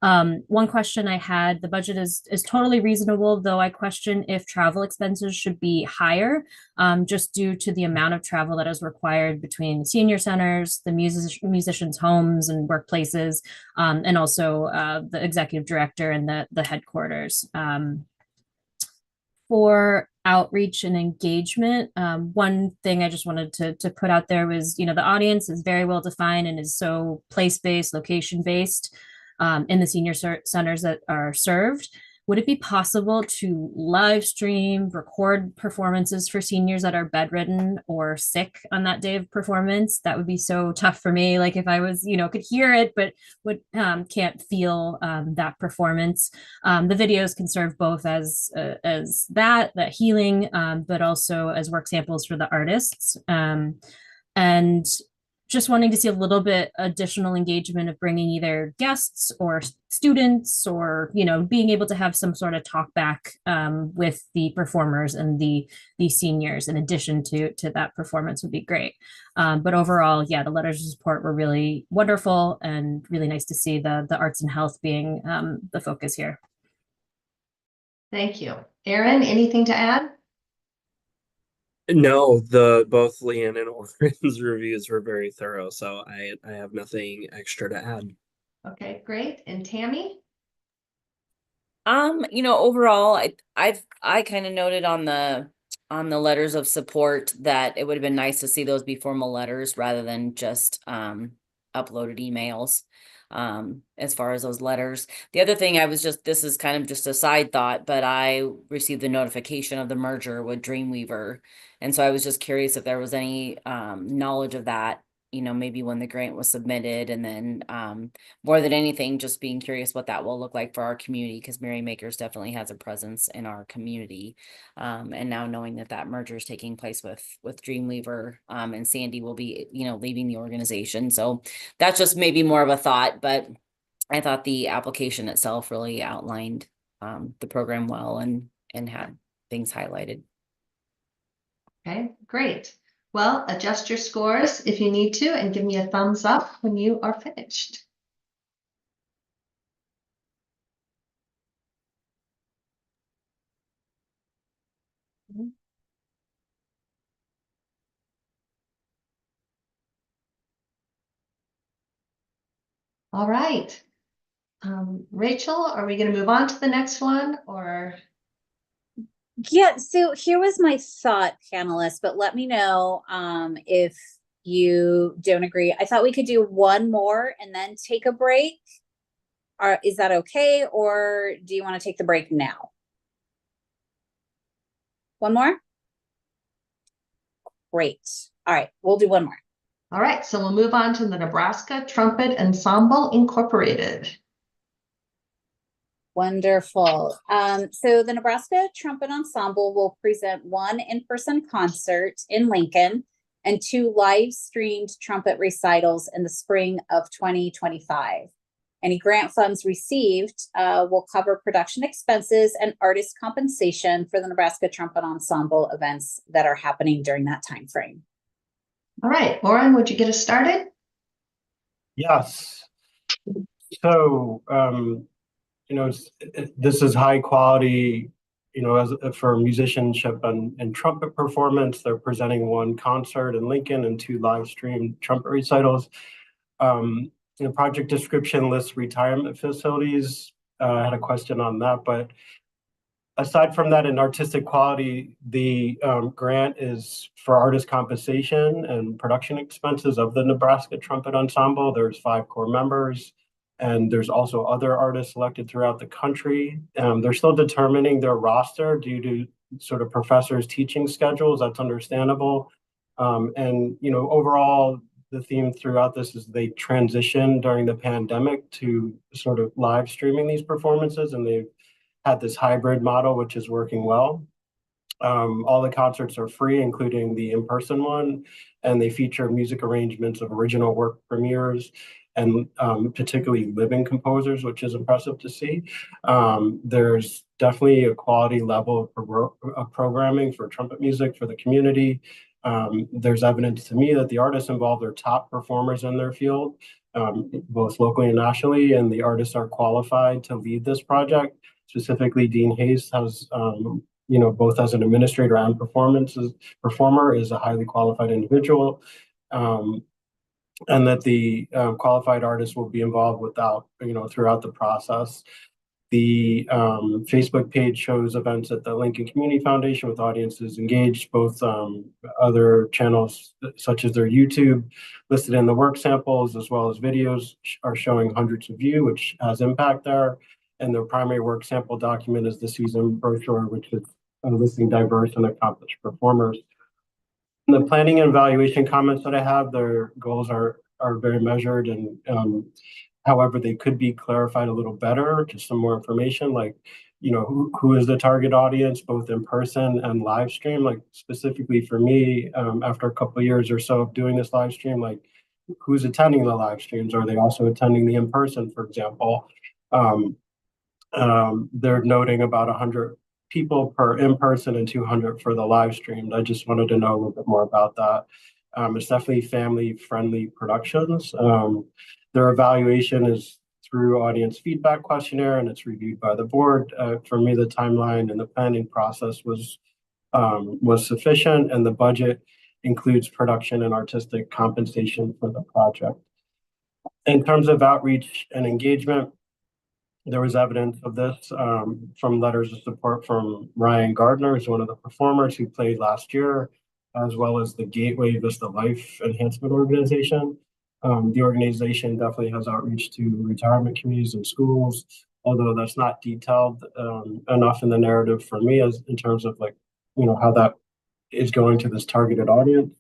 One question I had, the budget is totally reasonable, though I question if travel expenses should be higher, just due to the amount of travel that is required between the senior centers, the musicians' homes and workplaces, and also the executive director and the headquarters. For outreach and engagement, one thing I just wanted to put out there was, the audience is very well defined and is so place-based, location-based. In the senior centers that are served. Would it be possible to live stream, record performances for seniors that are bedridden or sick on that day of performance? That would be so tough for me. Like if I was, could hear it, but can't feel that performance. The videos can serve both as that healing, but also as work samples for the artists. And just wanting to see a little bit additional engagement of bringing either guests or students or, being able to have some sort of talk back with the performers and the seniors in addition to that performance would be great. But overall, yeah, the letters of support were really wonderful and really nice to see the arts and health being the focus here. Thank you. Erin, anything to add? No, both Leanne and Oren's reviews were very thorough, so I have nothing extra to add. Okay, great. And Tammy? Overall, I kind of noted on the letters of support that it would have been nice to see those be formal letters rather than just uploaded emails. As far as those letters. The other thing this is kind of just a side thought, but I received the notification of the merger with Dreamweaver. And so I was just curious if there was any knowledge of that, maybe when the grant was submitted, and then more than anything, just being curious what that will look like for our community, because Merrymakers definitely has a presence in our community. And now knowing that merger is taking place with Dreamweaver, and Sandy will be, leaving the organization. So that's just maybe more of a thought, but I thought the application itself really outlined the program well and had things highlighted. Okay, great. Well, adjust your scores if you need to and give me a thumbs up when you are finished. All right. Rachel, are we going to move on to the next one, or? Yeah, so here was my thought, panelists, but let me know if you don't agree. I thought we could do one more and then take a break. Is that okay, or do you want to take the break now? One more? Great. All right, we'll do one more. All right, so we'll move on to the Nebraska Trumpet Ensemble Incorporated. Wonderful. So the Nebraska Trumpet Ensemble will present one in-person concert in Lincoln and 2 live-streamed trumpet recitals in the spring of 2025. Any grant funds received will cover production expenses and artist compensation for the Nebraska Trumpet Ensemble events that are happening during that time frame. All right, Oren, would you get us started? Yes. So, this is high quality, as for musicianship and trumpet performance. They're presenting 1 concert in Lincoln and 2 live streamed trumpet recitals. Project description lists retirement facilities. I had a question on that, but aside from that, in artistic quality, the grant is for artist compensation and production expenses of the Nebraska Trumpet Ensemble. There's 5 core members, and there's also other artists selected throughout the country. They're still determining their roster due to sort of professors' teaching schedules. That's understandable. Overall, the theme throughout this is they transitioned during the pandemic to sort of live streaming these performances, and they've had this hybrid model, which is working well. All the concerts are free, including the in-person one, and they feature music arrangements of original work premieres and particularly living composers, which is impressive to see. There's definitely a quality level of programming for trumpet music for the community. There's evidence to me that the artists involved are top performers in their field, both locally and nationally, and the artists are qualified to lead this project. Specifically, Dean Hayes has, both as an administrator and performer, is a highly qualified individual, and that the qualified artists will be involved throughout the process. The Facebook page shows events at the Lincoln Community Foundation with audiences engaged. Both other channels, such as their YouTube, listed in the work samples, as well as videos, are showing hundreds of views, which has impact there. And their primary work sample document is the season brochure, which is listing diverse and accomplished performers. In the planning and evaluation comments that I have, their goals are very measured, and however, they could be clarified a little better, just some more information, like, who is the target audience, both in person and live stream. Like, specifically for me, after a couple of years or so of doing this live stream, like, who's attending the live streams? Are they also attending the in-person, for example? They're noting about 100 people per in-person and 200 for the live stream. I just wanted to know a little bit more about that. It's definitely family-friendly productions. Their evaluation is through audience feedback questionnaire, and it's reviewed by the board. For me, the timeline and the planning process was was sufficient, and the budget includes production and artistic compensation for the project. In terms of outreach and engagement, there was evidence of this from letters of support from Ryan Gardner, who's one of the performers who played last year, as well as the Gateway Vista Life Enhancement Organization. The organization definitely has outreach to retirement communities and schools, although that's not detailed enough in the narrative for me as in terms of like, how that is going to this targeted audience.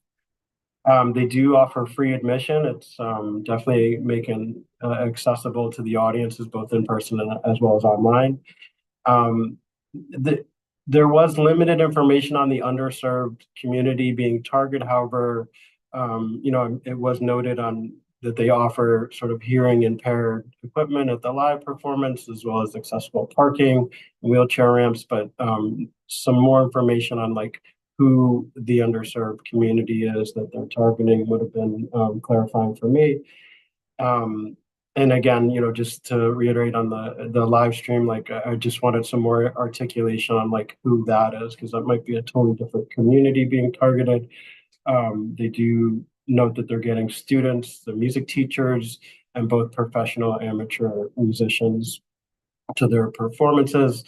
They do offer free admission. It's definitely making accessible to the audiences, both in person and as well as online. There was limited information on the underserved community being targeted. However, it was noted on that they offer sort of hearing impaired equipment at the live performance, as well as accessible parking, wheelchair ramps, but some more information on like who the underserved community is that they're targeting would have been clarifying for me. And again, just to reiterate on the live stream, like I just wanted some more articulation on like who that is, because that might be a totally different community being targeted. They do note that they're getting students, the music teachers, and both professional and amateur musicians to their performances.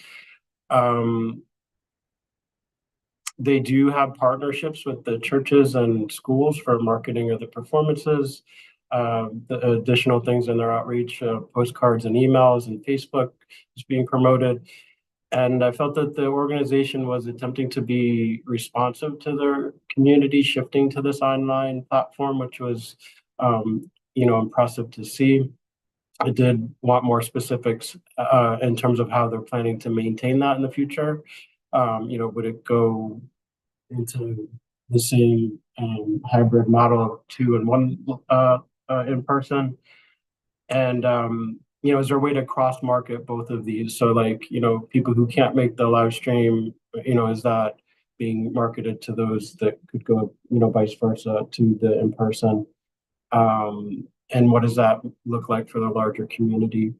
They do have partnerships with the churches and schools for marketing of the performances. The additional things in their outreach, postcards and emails and Facebook is being promoted. And I felt that the organization was attempting to be responsive to their community, shifting to this online platform, which was, impressive to see. I did want more specifics in terms of how they're planning to maintain that in the future. Would it go into the same hybrid model of 2 and 1 in person? And is there a way to cross market both of these? So like, people who can't make the live stream, is that being marketed to those that could go, vice versa to the in person? And what does that look like for the larger community?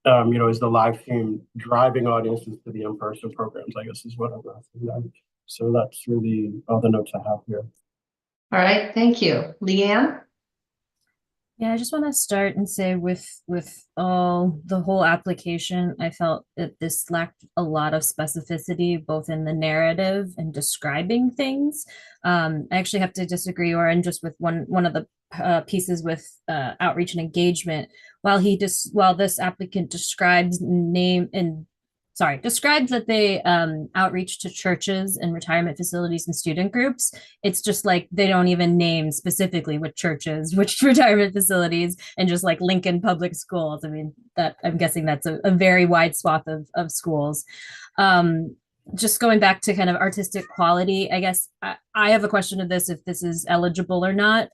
Is the live stream driving audiences to the in-person programs, I guess is what I'm asking. So that's really all the notes I have here. All right, thank you. Leanne? Yeah, I just want to start and say with all the whole application, I felt that this lacked a lot of specificity, both in the narrative and describing things. I actually have to disagree, Oren, just with one of the pieces with outreach and engagement. While this applicant describes that they outreach to churches and retirement facilities and student groups, it's just like they don't even name specifically which churches, which retirement facilities, and just like Lincoln Public Schools. I mean, that I'm guessing that's a very wide swath of schools. Just going back to kind of artistic quality, I guess I have a question of this, if this is eligible or not,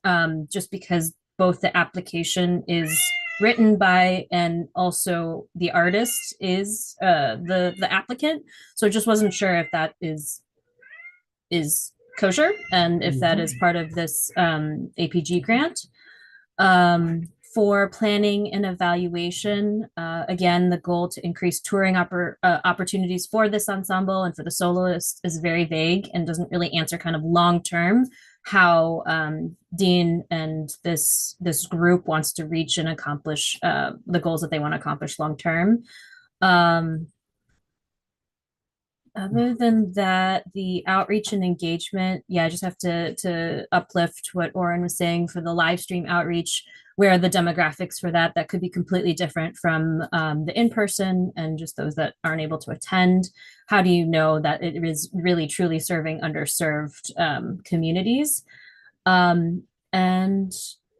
just because both the application is written by and also the artist is the applicant. So I just wasn't sure if that is kosher and if that is part of this APG grant. For planning and evaluation, again, the goal to increase touring opportunities for this ensemble and for the soloist is very vague and doesn't really answer kind of long-term how Dean and this group wants to reach and accomplish the goals that they want to accomplish long-term. Other than that, the outreach and engagement, I just have to uplift what Oren was saying for the live stream outreach, where the demographics for that could be completely different from the in-person and just those that aren't able to attend. How do you know that it is really truly serving underserved communities? And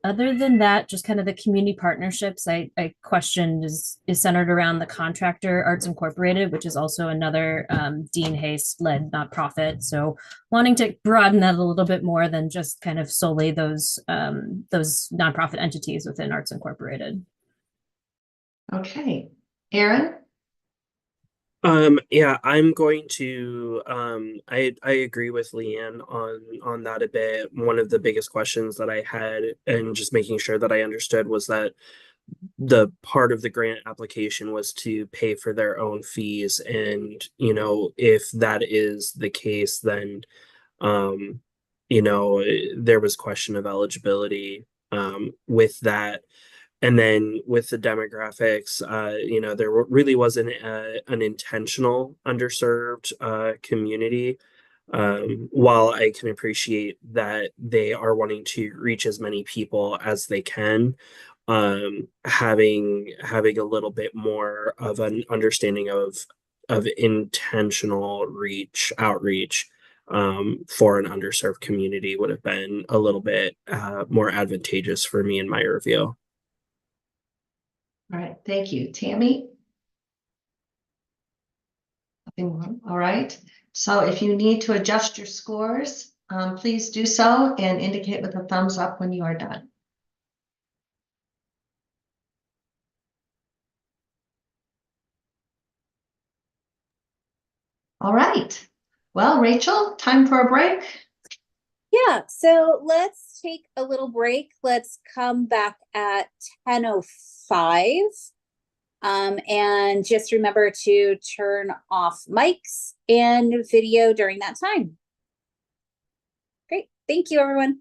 other than that, just kind of the community partnerships I questioned is centered around the contractor Arts Incorporated, which is also another Dean Hayes led nonprofit. So wanting to broaden that a little bit more than just kind of solely those nonprofit entities within Arts Incorporated. Okay, Aaron? I'm going to I agree with Leanne on that a bit. One of the biggest questions that I had, and just making sure that I understood, was that the part of the grant application was to pay for their own fees. And, if that is the case, then, um, there was question of eligibility with that. And then with the demographics, there really wasn't an intentional underserved community. While I can appreciate that they are wanting to reach as many people as they can, having a little bit more of an understanding of intentional outreach for an underserved community would have been a little bit more advantageous for me in my review. All right, thank you. Tammy? Nothing more. All right. So if you need to adjust your scores, please do so and indicate with a thumbs up when you are done. All right. Well, Rachel, time for a break. Yeah, so let's take a little break. Let's come back at 10:05. And just remember to turn off mics and video during that time. Great. Thank you, everyone.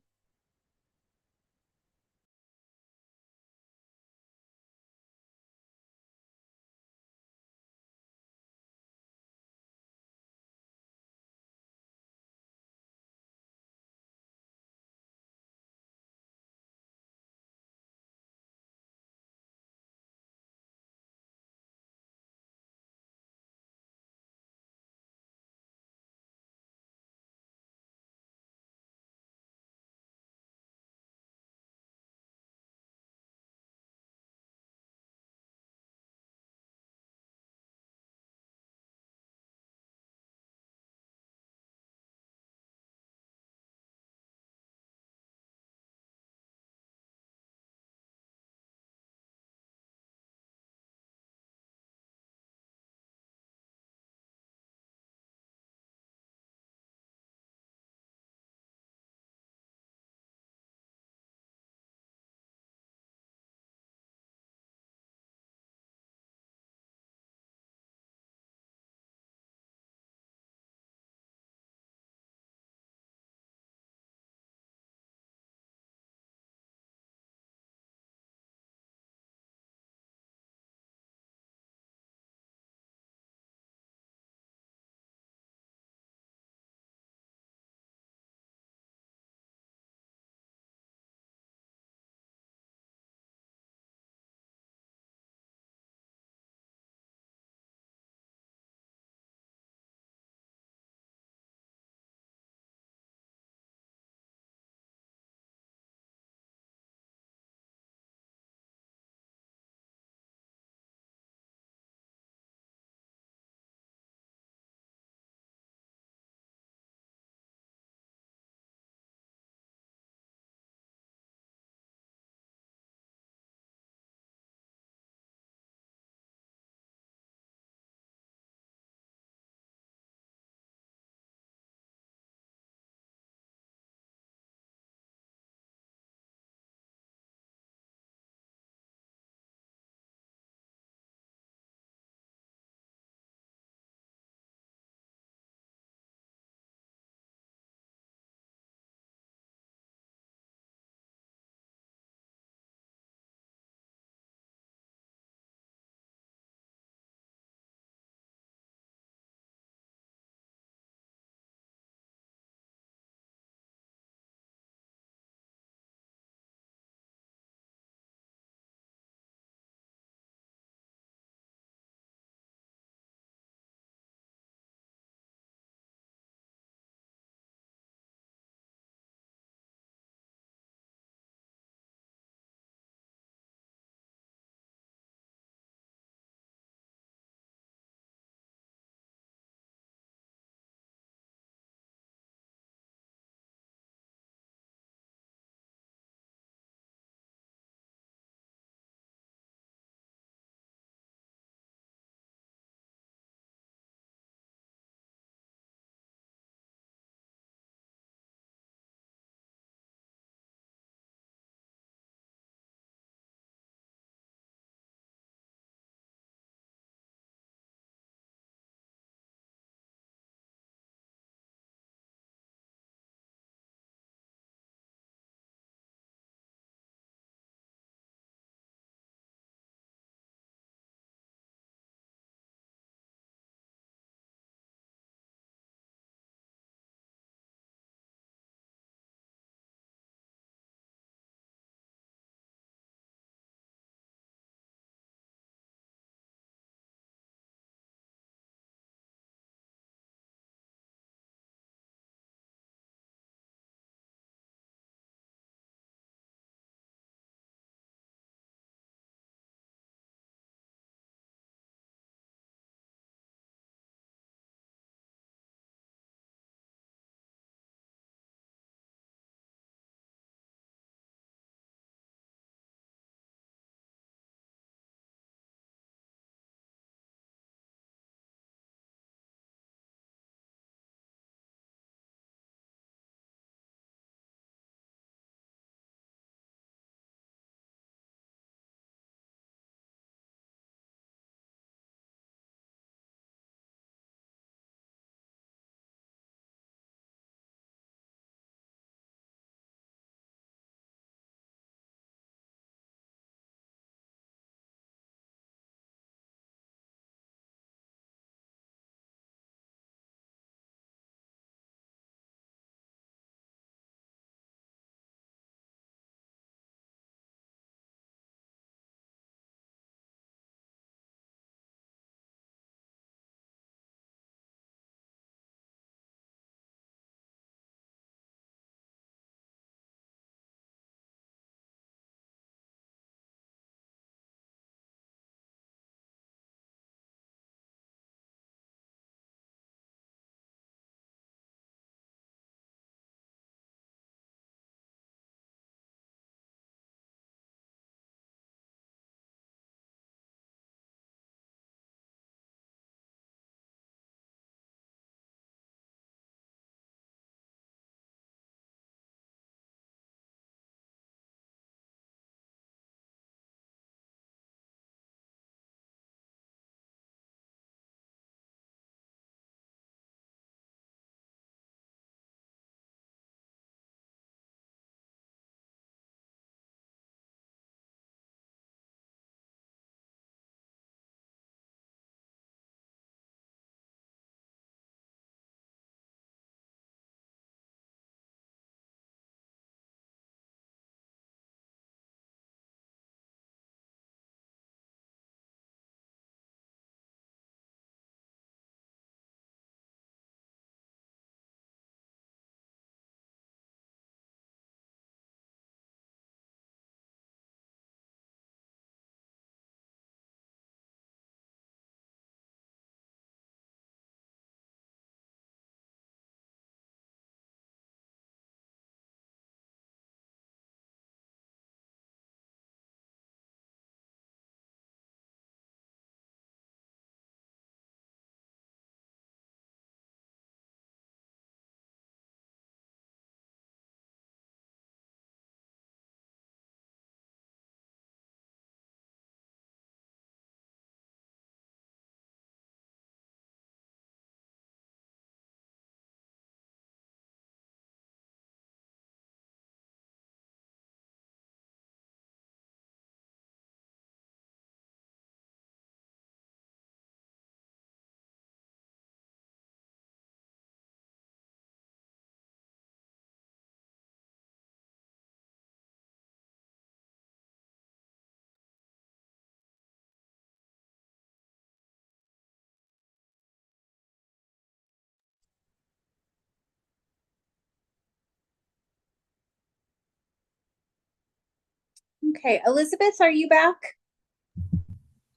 Okay, Elizabeth, are you back?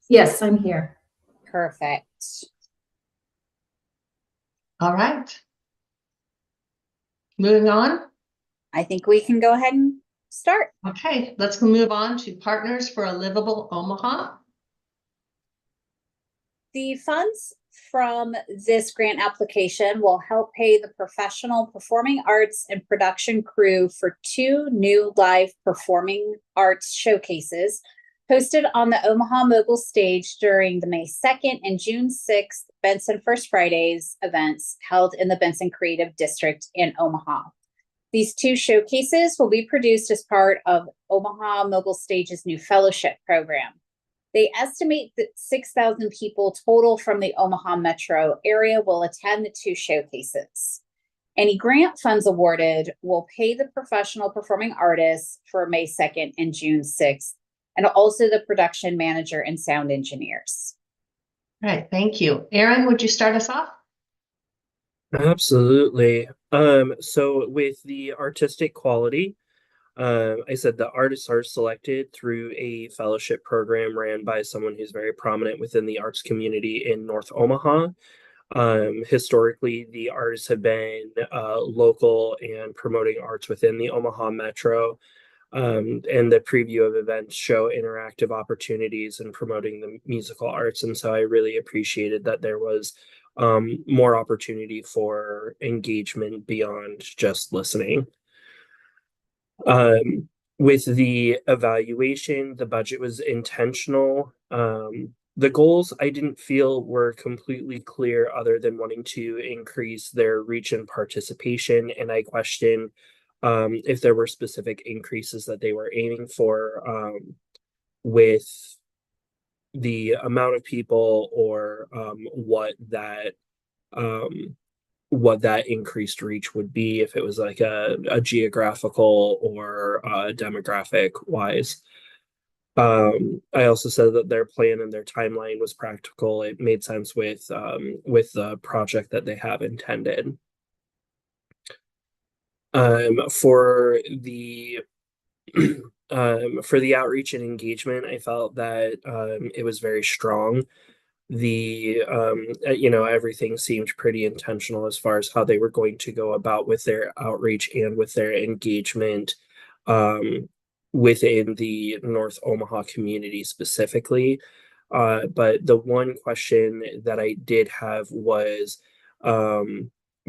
Yes, I'm here. Perfect. All right. Moving on. I think we can go ahead and start. Okay, let's move on to Partners for a Livable Omaha. The funds from this grant application will help pay the professional performing arts and production crew for 2 new live performing arts showcases hosted on the Omaha Mogul stage during the May 2nd and June 6th Benson First Fridays events held in the Benson Creative District in Omaha. These 2 showcases will be produced as part of Omaha Mogul Stage's new fellowship program. They estimate that 6,000 people total from the Omaha metro area will attend the 2 showcases. Any grant funds awarded will pay the professional performing artists for May 2nd and June 6th, and also the production manager and sound engineers. All right, thank you. Aaron, would you start us off? Absolutely. So with the artistic quality, I said the artists are selected through a fellowship program ran by someone who's very prominent within the arts community in North Omaha. Historically, the artists have been local and promoting arts within the Omaha metro. And the preview of events show interactive opportunities in promoting the musical arts. And so I really appreciated that there was more opportunity for engagement beyond just listening. With the evaluation, the budget was intentional. The goals I didn't feel were completely clear other than wanting to increase their reach and participation. And I questioned if there were specific increases that they were aiming for with the amount of people or what that increased reach would be, if it was like a geographical or demographic wise. I also said that their plan and their timeline was practical. It made sense with the project that they have intended. For the for the outreach and engagement, I felt that it was very strong. Everything seemed pretty intentional as far as how they were going to go about with their outreach and with their engagement within the North Omaha community specifically. But the one question that I did have was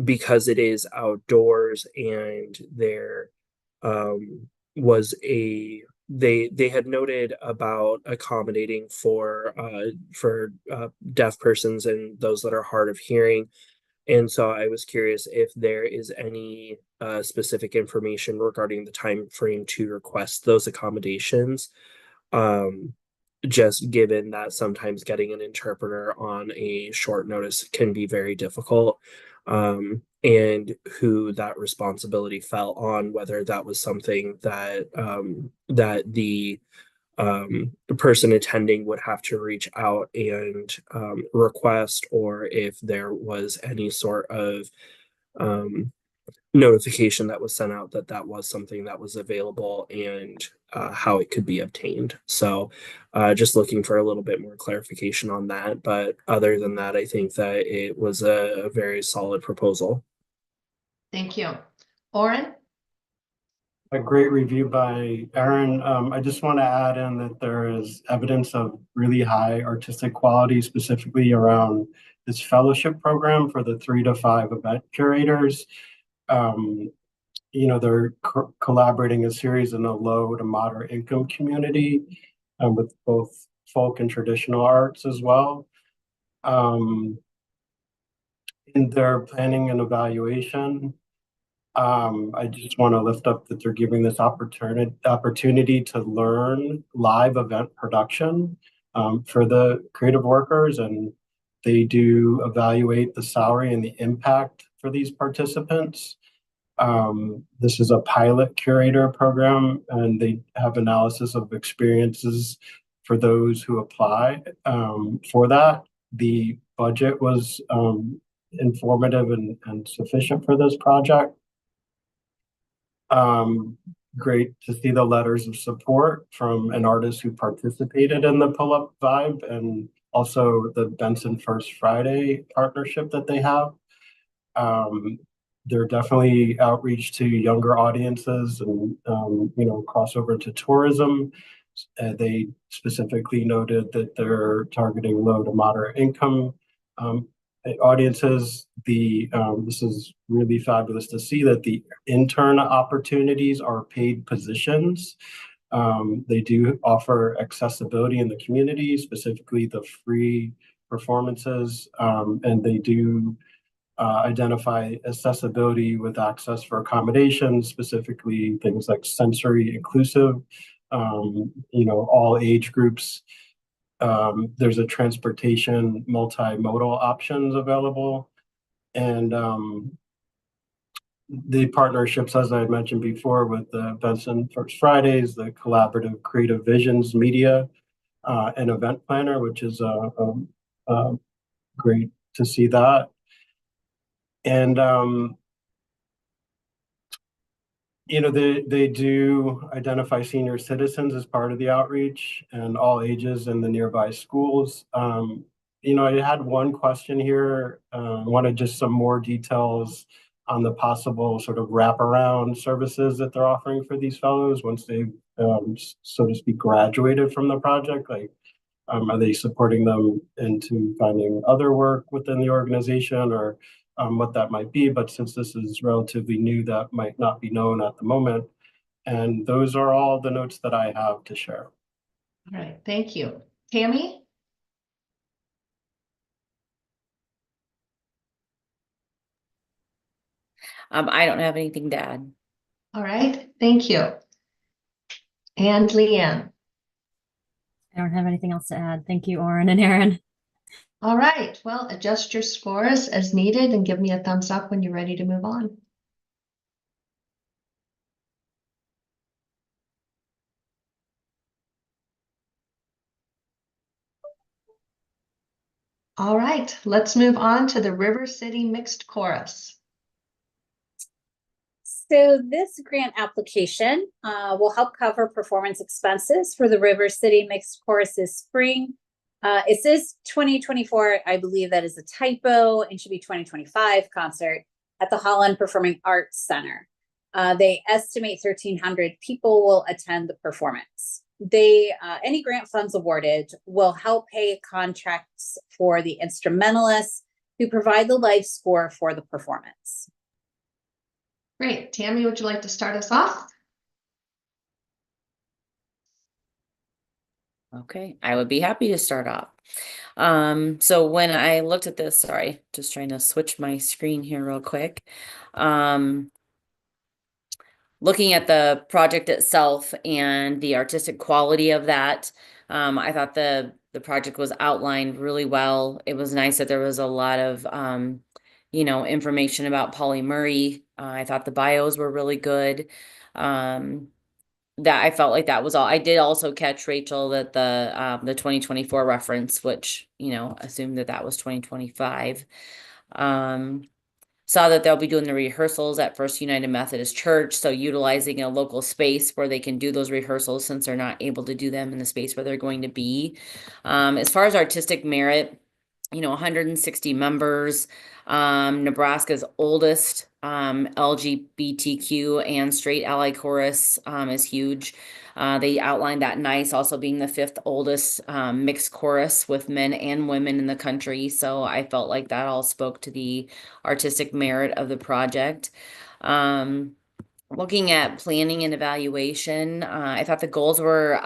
because it is outdoors and there was they had noted about accommodating for deaf persons and those that are hard of hearing. And so I was curious if there is any specific information regarding the time frame to request those accommodations. Just given that sometimes getting an interpreter on a short notice can be very difficult, and who that responsibility fell on, whether that was something that the person attending would have to reach out and request, or if there was any sort of notification that was sent out that that was something that was available and how it could be obtained. So just looking for a little bit more clarification on that. But other than that, I think that it was a very solid proposal. Thank you. Oren? A great review by Aaron. I just want to add in that there is evidence of really high artistic quality, specifically around this fellowship program for the 3 to 5 event curators. They're collaborating a series in a low to moderate income community with both folk and traditional arts as well. In their planning and evaluation, I just want to lift up that they're giving this opportunity to learn live event production for the creative workers, and they do evaluate the salary and the impact for these participants. This is a pilot curator program, and they have analysis of experiences for those who apply for that. The budget was informative and sufficient for this project. great to see the letters of support from an artist who participated in the Pull Up Vibe, and also the Benson First Friday partnership that they have. They're definitely outreach to younger audiences and, crossover into tourism. They specifically noted that they're targeting low to moderate income audiences. This is really fabulous to see that the intern opportunities are paid positions. They do offer accessibility in the community, specifically the free performances, and they do identify accessibility with access for accommodations, specifically things like sensory inclusive, all age groups. There's a transportation multimodal options available. And the partnerships, as I mentioned before, with the Benson First Fridays, the collaborative Creative Visions Media, and event planner, which is great to see that. And they do identify senior citizens as part of the outreach and all ages in the nearby schools. I had one question here. Wanted just some more details on the possible sort of wraparound services that they're offering for these fellows once they've, so to speak, graduated from the project. Like, are they supporting them into finding other work within the organization, or what that might be? But since this is relatively new, that might not be known at the moment. And those are all the notes that I have to share. All right, thank you. Tammy? I don't have anything to add. All right, thank you. And Leanne? I don't have anything else to add. Thank you, Oren and Aaron. All right, well, adjust your scores as needed and give me a thumbs up when you're ready to move on. All right, let's move on to the River City Mixed Chorus. So this grant application will help cover performance expenses for the River City Mixed Chorus this spring. It says 2024, I believe that is a typo, and should be 2025 concert at the Holland Performing Arts Center. They estimate 1,300 people will attend the performance. Any grant funds awarded will help pay contracts for the instrumentalists who provide the live score for the performance. Great. Tammy, would you like to start us off? Okay, I would be happy to start off. So when I looked at this, sorry, just trying to switch my screen here real quick. Looking at the project itself and the artistic quality of that, I thought the project was outlined really well. It was nice that there was a lot of information about Polly Murray. I thought the bios were really good. That I felt like that was all. I did also catch, Rachel, that the 2024 reference, which assumed that was 2025. Saw that they'll be doing the rehearsals at First United Methodist Church, so utilizing a local space where they can do those rehearsals since they're not able to do them in the space where they're going to be. As far as artistic merit, 160 members, Nebraska's oldest LGBTQ and straight ally chorus is huge. They outlined that nice, also being the 5th oldest mixed chorus with men and women in the country. So I felt like that all spoke to the artistic merit of the project. Looking at planning and evaluation, I thought the goals were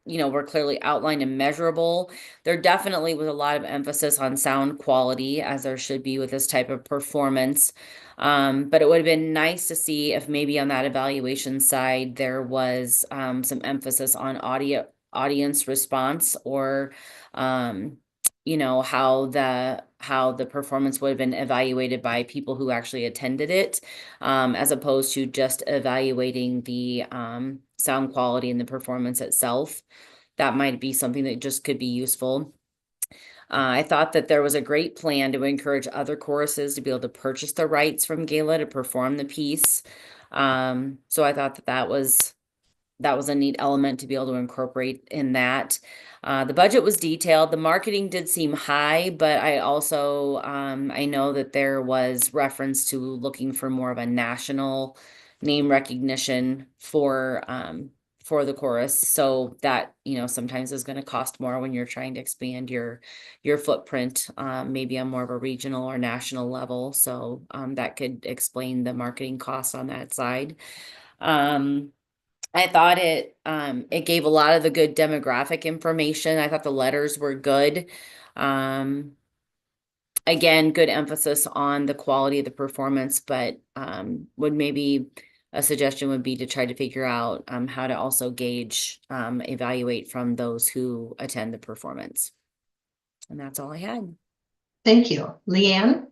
were clearly outlined and measurable. There definitely was a lot of emphasis on sound quality, as there should be with this type of performance. But it would have been nice to see if maybe on that evaluation side, there was some emphasis on audience response, or how the performance would have been evaluated by people who actually attended it, as opposed to just evaluating the sound quality and the performance itself. That might be something that just could be useful. I thought that there was a great plan to encourage other choruses to be able to purchase the rights from Gala to perform the piece. So I thought that was a neat element to be able to incorporate in that. The budget was detailed. The marketing did seem high, but I also I know that there was reference to looking for more of a national name recognition for the chorus. So that, sometimes is going to cost more when you're trying to expand your footprint, maybe on more of a regional or national level. So that could explain the marketing costs on that side. I thought it gave a lot of the good demographic information. I thought the letters were good. Again, good emphasis on the quality of the performance, but would maybe a suggestion would be to try to figure out how to also gauge, evaluate from those who attend the performance. And that's all I had. Thank you. Leanne?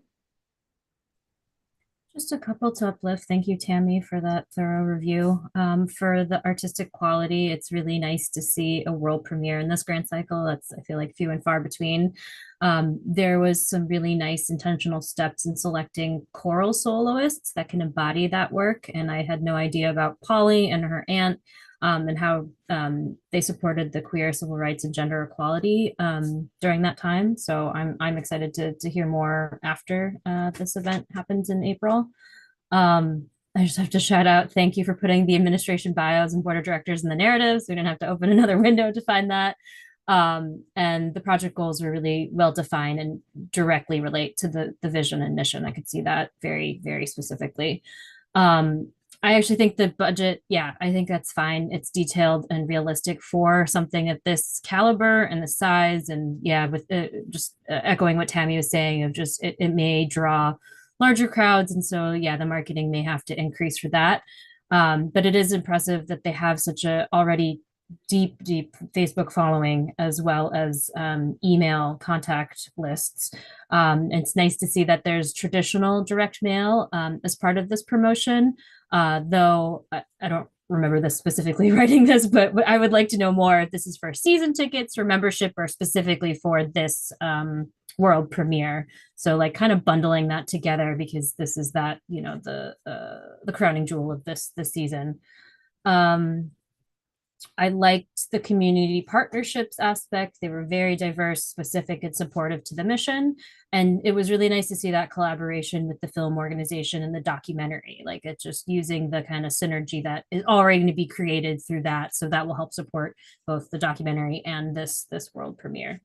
Just a couple to uplift. Thank you, Tammy, for that thorough review. For the artistic quality, it's really nice to see a world premiere in this grant cycle. That's, I feel like, few and far between. There was some really nice intentional steps in selecting choral soloists that can embody that work. And I had no idea about Polly and her aunt, and how they supported the queer, civil rights, and gender equality during that time. So I'm excited to hear more after this event happens in April. I just have to shout out, thank you for putting the administration bios and board of directors in the narratives. We didn't have to open another window to find that. And the project goals were really well defined and directly relate to the vision and mission. I could see that very, very specifically. I actually think the budget, yeah, I think that's fine. It's detailed and realistic for something of this caliber and the size. And yeah, with just echoing what Tammy was saying of just, it may draw larger crowds. And so, yeah, the marketing may have to increase for that. But it is impressive that they have such a already deep Facebook following, as well as email contact lists. It's nice to see that there's traditional direct mail as part of this promotion. Though I don't remember this specifically writing this, but I would like to know more if this is for season tickets or membership, or specifically for this world premiere. So like kind of bundling that together, because this is that, the crowning jewel of this season. I liked the community partnerships aspect. They were very diverse, specific, and supportive to the mission. And it was really nice to see that collaboration with the film organization and the documentary. Like, it's just using the kind of synergy that is already going to be created through that. So that will help support both the documentary and this world premiere.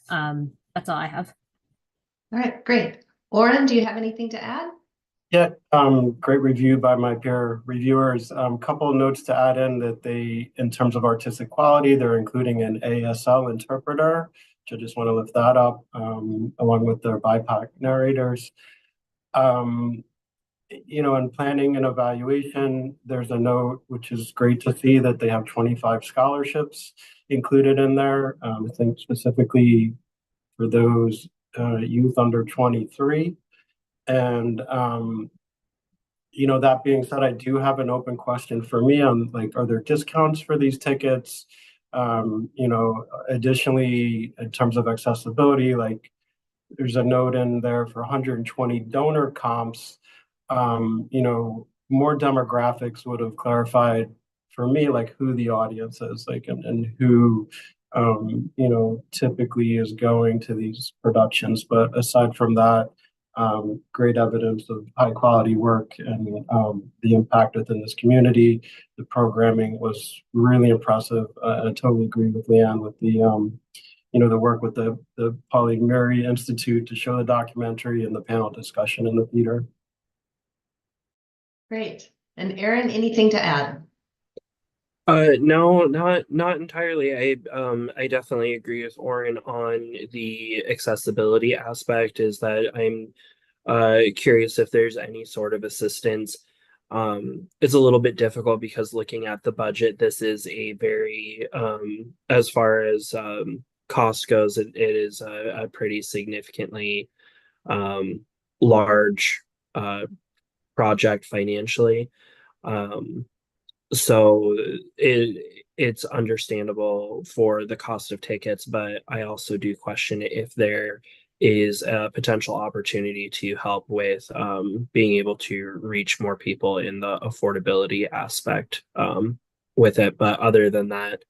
That's all I have. All right, great. Oren, do you have anything to add? Yeah, great review by my peer reviewers. Couple of notes to add in that in terms of artistic quality, they're including an ASL interpreter, which I just want to lift that up, along with their BIPOC narrators. In planning and evaluation, there's a note, which is great to see, that they have 25 scholarships included in there. I think specifically for those youth under 23. And, that being said, I do have an open question for me on, like, are there discounts for these tickets? Additionally, in terms of accessibility, like, there's a note in there for 120 donor comps. More demographics would have clarified for me, like, who the audience is, like, and who, typically is going to these productions. But aside from that, great evidence of high quality work and the impact within this community. The programming was really impressive. I totally agree with Leanne with the work with the Polly Mary Institute to show the documentary and the panel discussion in the theater. Great. And Aaron, anything to add? No, not entirely. I definitely agree with Oren on the accessibility aspect. Is that I'm curious if there's any sort of assistance. It's a little bit difficult because looking at the budget, this is a very as far as cost goes, it is a pretty significantly large project financially. So it's understandable for the cost of tickets, but I also do question if there is a potential opportunity to help with being able to reach more people in the affordability aspect with it. But other than that,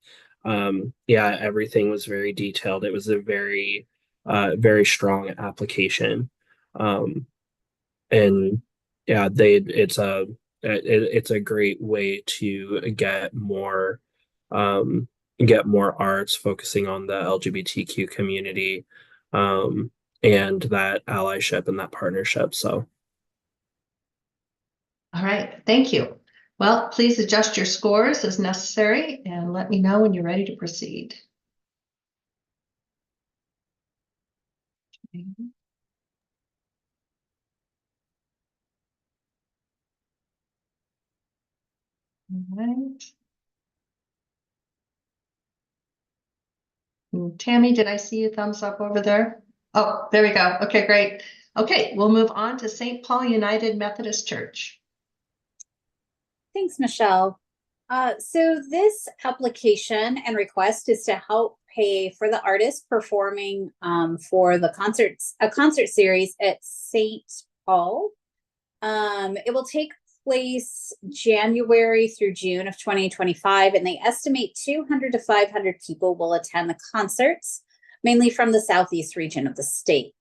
yeah, everything was very detailed. It was a very, very strong application. And yeah, it's a great way to um, get more arts focusing on the LGBTQ community, um, and that allyship and that partnership. So, All right, thank you. Well, please adjust your scores as necessary and let me know when you're ready to proceed. All right. Tammy, did I see a thumbs up over there? Oh, there we go. Okay, great. Okay, we'll move on to St. Paul United Methodist Church. Thanks, Michelle. So this application and request is to help pay for the artist performing for the a concert series at St. Paul. It will take place January through June of 2025, and they estimate 200 to 500 people will attend the concerts, mainly from the southeast region of the state.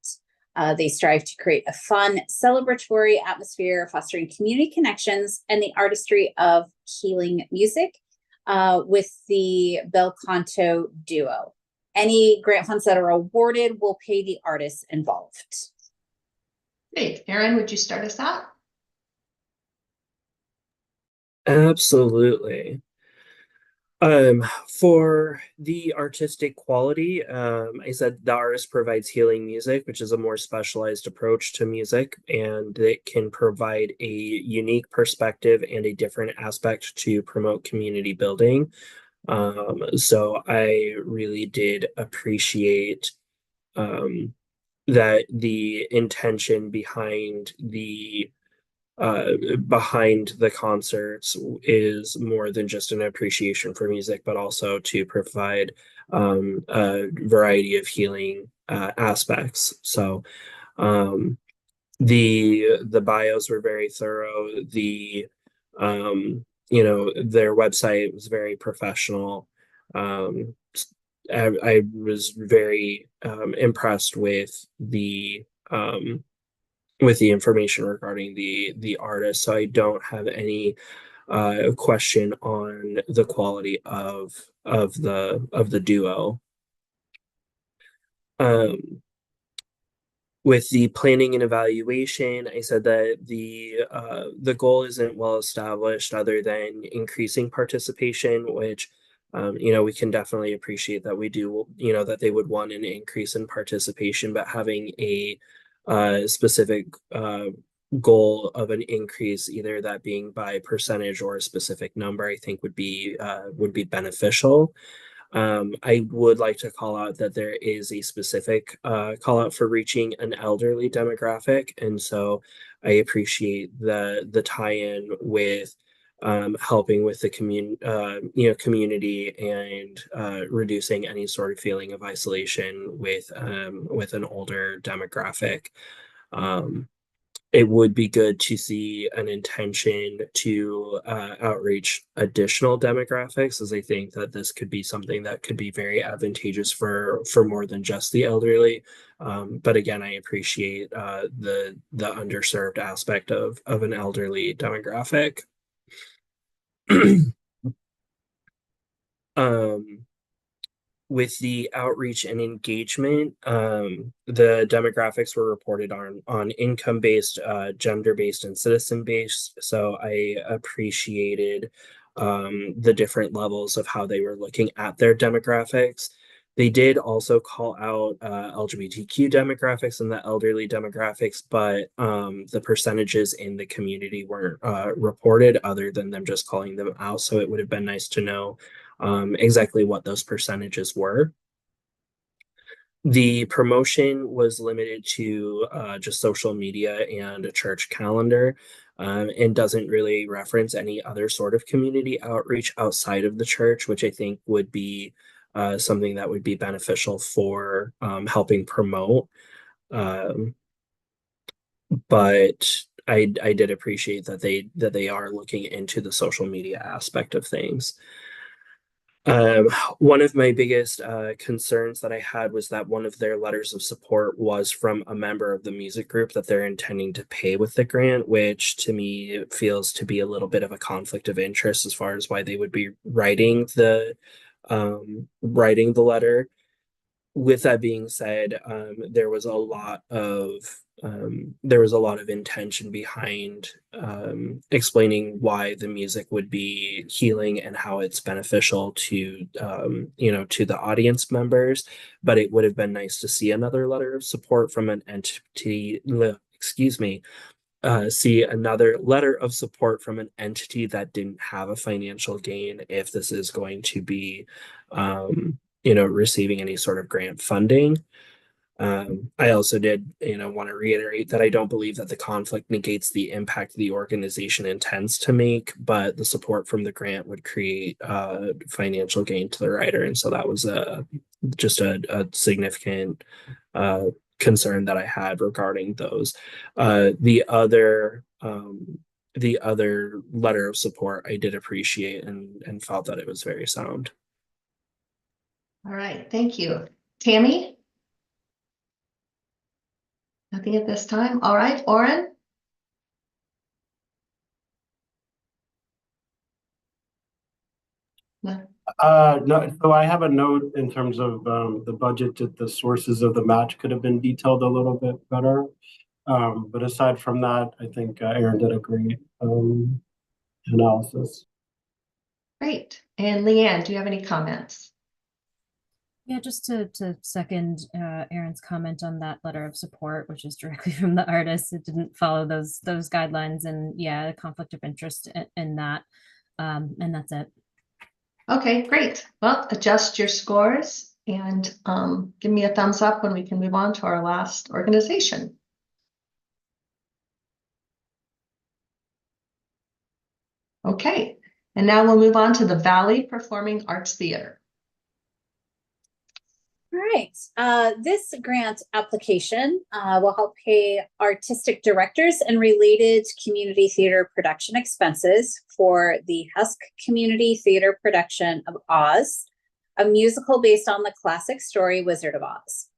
They strive to create a fun, celebratory atmosphere, fostering community connections and the artistry of healing music with the bel canto duo. Any grant funds that are awarded will pay the artists involved. Great. Erin, would you start us out? absolutely. For the artistic quality, I said the artist provides healing music, which is a more specialized approach to music, and it can provide a unique perspective and a different aspect to promote community building. So I really did appreciate that the intention behind the concerts is more than just an appreciation for music, but also to provide a variety of healing aspects. So the bios were very thorough. Their website was very professional. I was very impressed with the information regarding the artist, so I don't have any question on the quality of the duo. With the planning and evaluation, I said that the goal isn't well established other than increasing participation, which we can definitely appreciate that we do, that they would want an increase in participation, but having a specific goal of an increase, either that being by percentage or a specific number, I think would be beneficial. I would like to call out that there is a specific call out for reaching an elderly demographic, and so I appreciate the tie-in with helping with the community and reducing any sort of feeling of isolation with an older demographic. It would be good to see an intention to outreach additional demographics, as I think that this could be something that could be very advantageous for more than just the elderly. But again, I appreciate the underserved aspect of an elderly demographic. With the outreach and engagement, the demographics were reported on income-based, gender-based, and citizen-based. So I appreciated the different levels of how they were looking at their demographics. They did also call out LGBTQ demographics and the elderly demographics, but the percentages in the community weren't reported other than them just calling them out. So it would have been nice to know exactly what those percentages were. The promotion was limited to just social media and a church calendar, and doesn't really reference any other sort of community outreach outside of the church, which I think would be something that would be beneficial for helping promote. But I did appreciate that they are looking into the social media aspect of things. One of my biggest concerns that I had was that one of their letters of support was from a member of the music group that they're intending to pay with the grant, which to me feels to be a little bit of a conflict of interest as far as why they would be writing the letter. With that being said, there was a lot of intention behind explaining why the music would be healing and how it's beneficial to to the audience members. But it would have been nice to see another letter of support from an entity. Excuse me. See another letter of support from an entity that didn't have a financial gain if this is going to be receiving any sort of grant funding. I also did, want to reiterate that I don't believe that the conflict negates the impact the organization intends to make, but the support from the grant would create financial gain to the writer, and so that was just a significant concern that I had regarding those. The other letter of support I did appreciate and felt that it was very sound. All right, thank you. Tammy? Nothing at this time. All right, Oren? No. No, so I have a note in terms of the budget that the sources of the match could have been detailed a little bit better. But aside from that, I think Aaron did a great analysis. Great. And Leanne, do you have any comments? Yeah, just to second Aaron's comment on that letter of support, which is directly from the artist. It didn't follow those guidelines, and yeah, a conflict of interest in that. And that's it. Okay, great. Well, adjust your scores and give me a thumbs up when we can move on to our last organization. Okay, and now we'll move on to the Valley Performing Arts Theater. All right. This grant application will help pay artistic directors and related community theater production expenses for the Husk Community Theater production of Oz, a musical based on the classic story Wizard of Oz.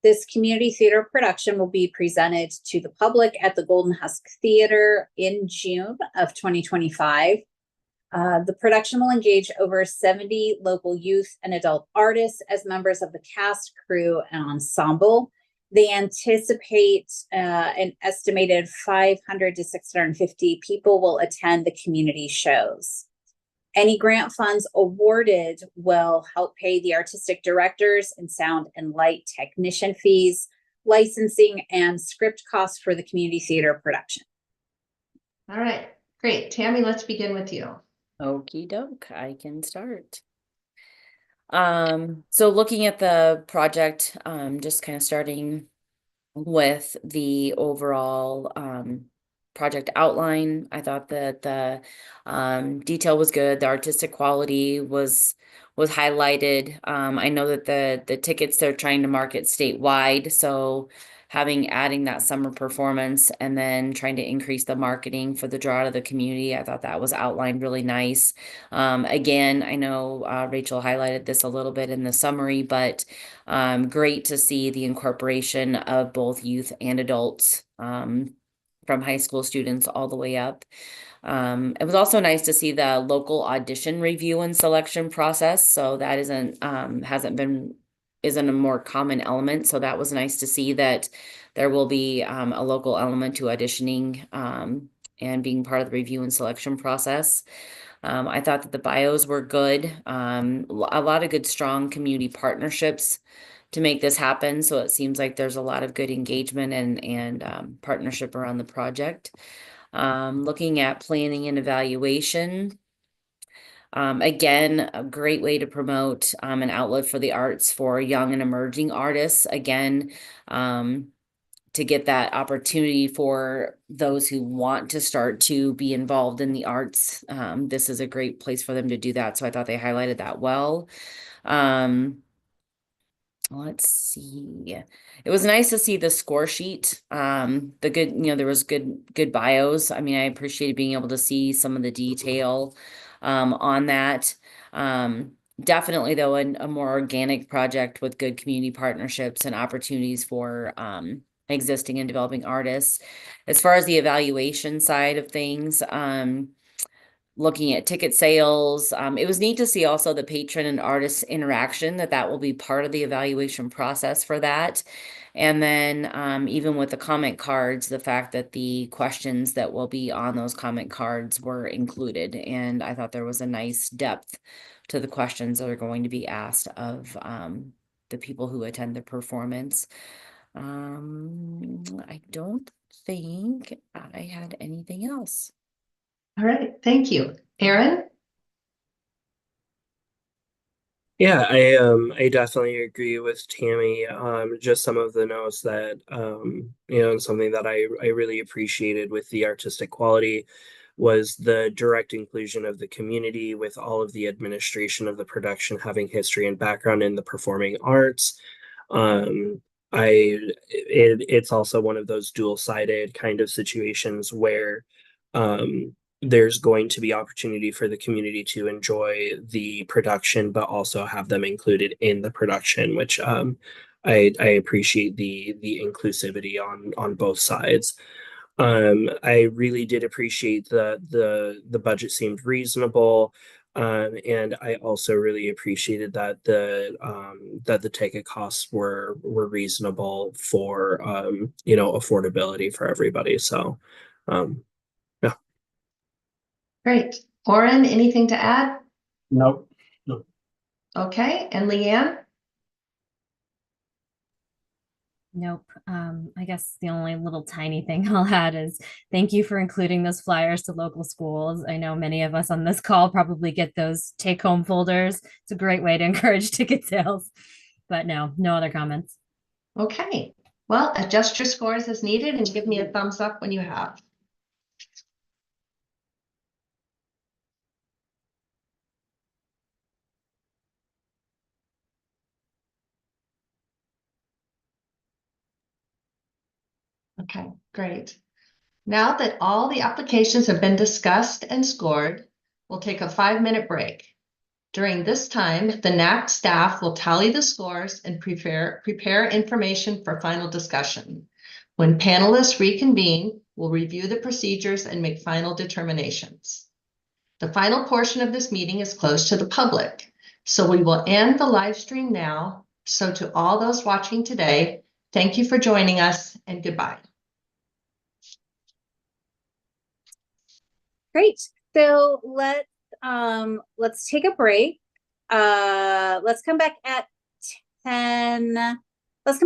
This community theater production will be presented to the public at the Golden Husk Theater in June of 2025. The production will engage over 70 local youth and adult artists as members of the cast, crew, and ensemble. They anticipate an estimated 500 to 650 people will attend the community shows. Any grant funds awarded will help pay the artistic directors and sound and light technician fees, licensing, and script costs for the community theater production. All right, great. Tammy, let's begin with you. Okie doke, I can start. So looking at the project, just kind of starting with the overall project outline, I thought that the detail was good. The artistic quality was highlighted. I know that the tickets they're trying to market statewide, so adding that summer performance and then trying to increase the marketing for the draw out of the community. I thought that was outlined really nice. Again, I know Rachel highlighted this a little bit in the summary, but great to see the incorporation of both youth and adults, from high school students all the way up. It was also nice to see the local audition review and selection process. So that isn't a more common element. So that was nice to see that there will be a local element to auditioning and being part of the review and selection process. I thought that the bios were good. A lot of good, strong community partnerships to make this happen. So it seems like there's a lot of good engagement and partnership around the project. Looking at planning and evaluation, again, a great way to promote an outlet for the arts for young and emerging artists. Again, to get that opportunity for those who want to start to be involved in the arts. This is a great place for them to do that. So I thought they highlighted that well. let's see. It was nice to see the score sheet. The good, there was good bios. I mean, I appreciated being able to see some of the detail on that. Definitely though, a more organic project with good community partnerships and opportunities for existing and developing artists. As far as the evaluation side of things, looking at ticket sales. It was neat to see also the patron and artist interaction, that will be part of the evaluation process for that. And then even with the comment cards, the fact that the questions that will be on those comment cards were included. And I thought there was a nice depth to the questions that are going to be asked of the people who attend the performance. I don't think I had anything else. All right, thank you. Aaron? Yeah, I definitely agree with Tammy. Just some of the notes that something that I really appreciated with the artistic quality was the direct inclusion of the community, with all of the administration of the production having history and background in the performing arts. It's also one of those dual-sided kind of situations where there's going to be opportunity for the community to enjoy the production, but also have them included in the production, which I appreciate the inclusivity on both sides. I really did appreciate the budget seemed reasonable. And I also really appreciated that the ticket costs were reasonable for affordability for everybody. So yeah. Great. Oren, anything to add? Nope. Okay, and Leanne? Nope. I guess the only little tiny thing I'll add is thank you for including those flyers to local schools. I know many of us on this call probably get those take-home folders. It's a great way to encourage ticket sales. But no other comments. Okay, well, adjust your scores as needed and give me a thumbs up when you have. Okay, great. Now that all the applications have been discussed and scored, we'll take a 5-minute break. During this time, the NAC staff will tally the scores and prepare information for final discussion. When panelists reconvene, we'll review the procedures and make final determinations. The final portion of this meeting is closed to the public, so we will end the live stream now. So to all those watching today, thank you for joining us and goodbye. Great. So let's take a break. Let's come back at 10. Let's come back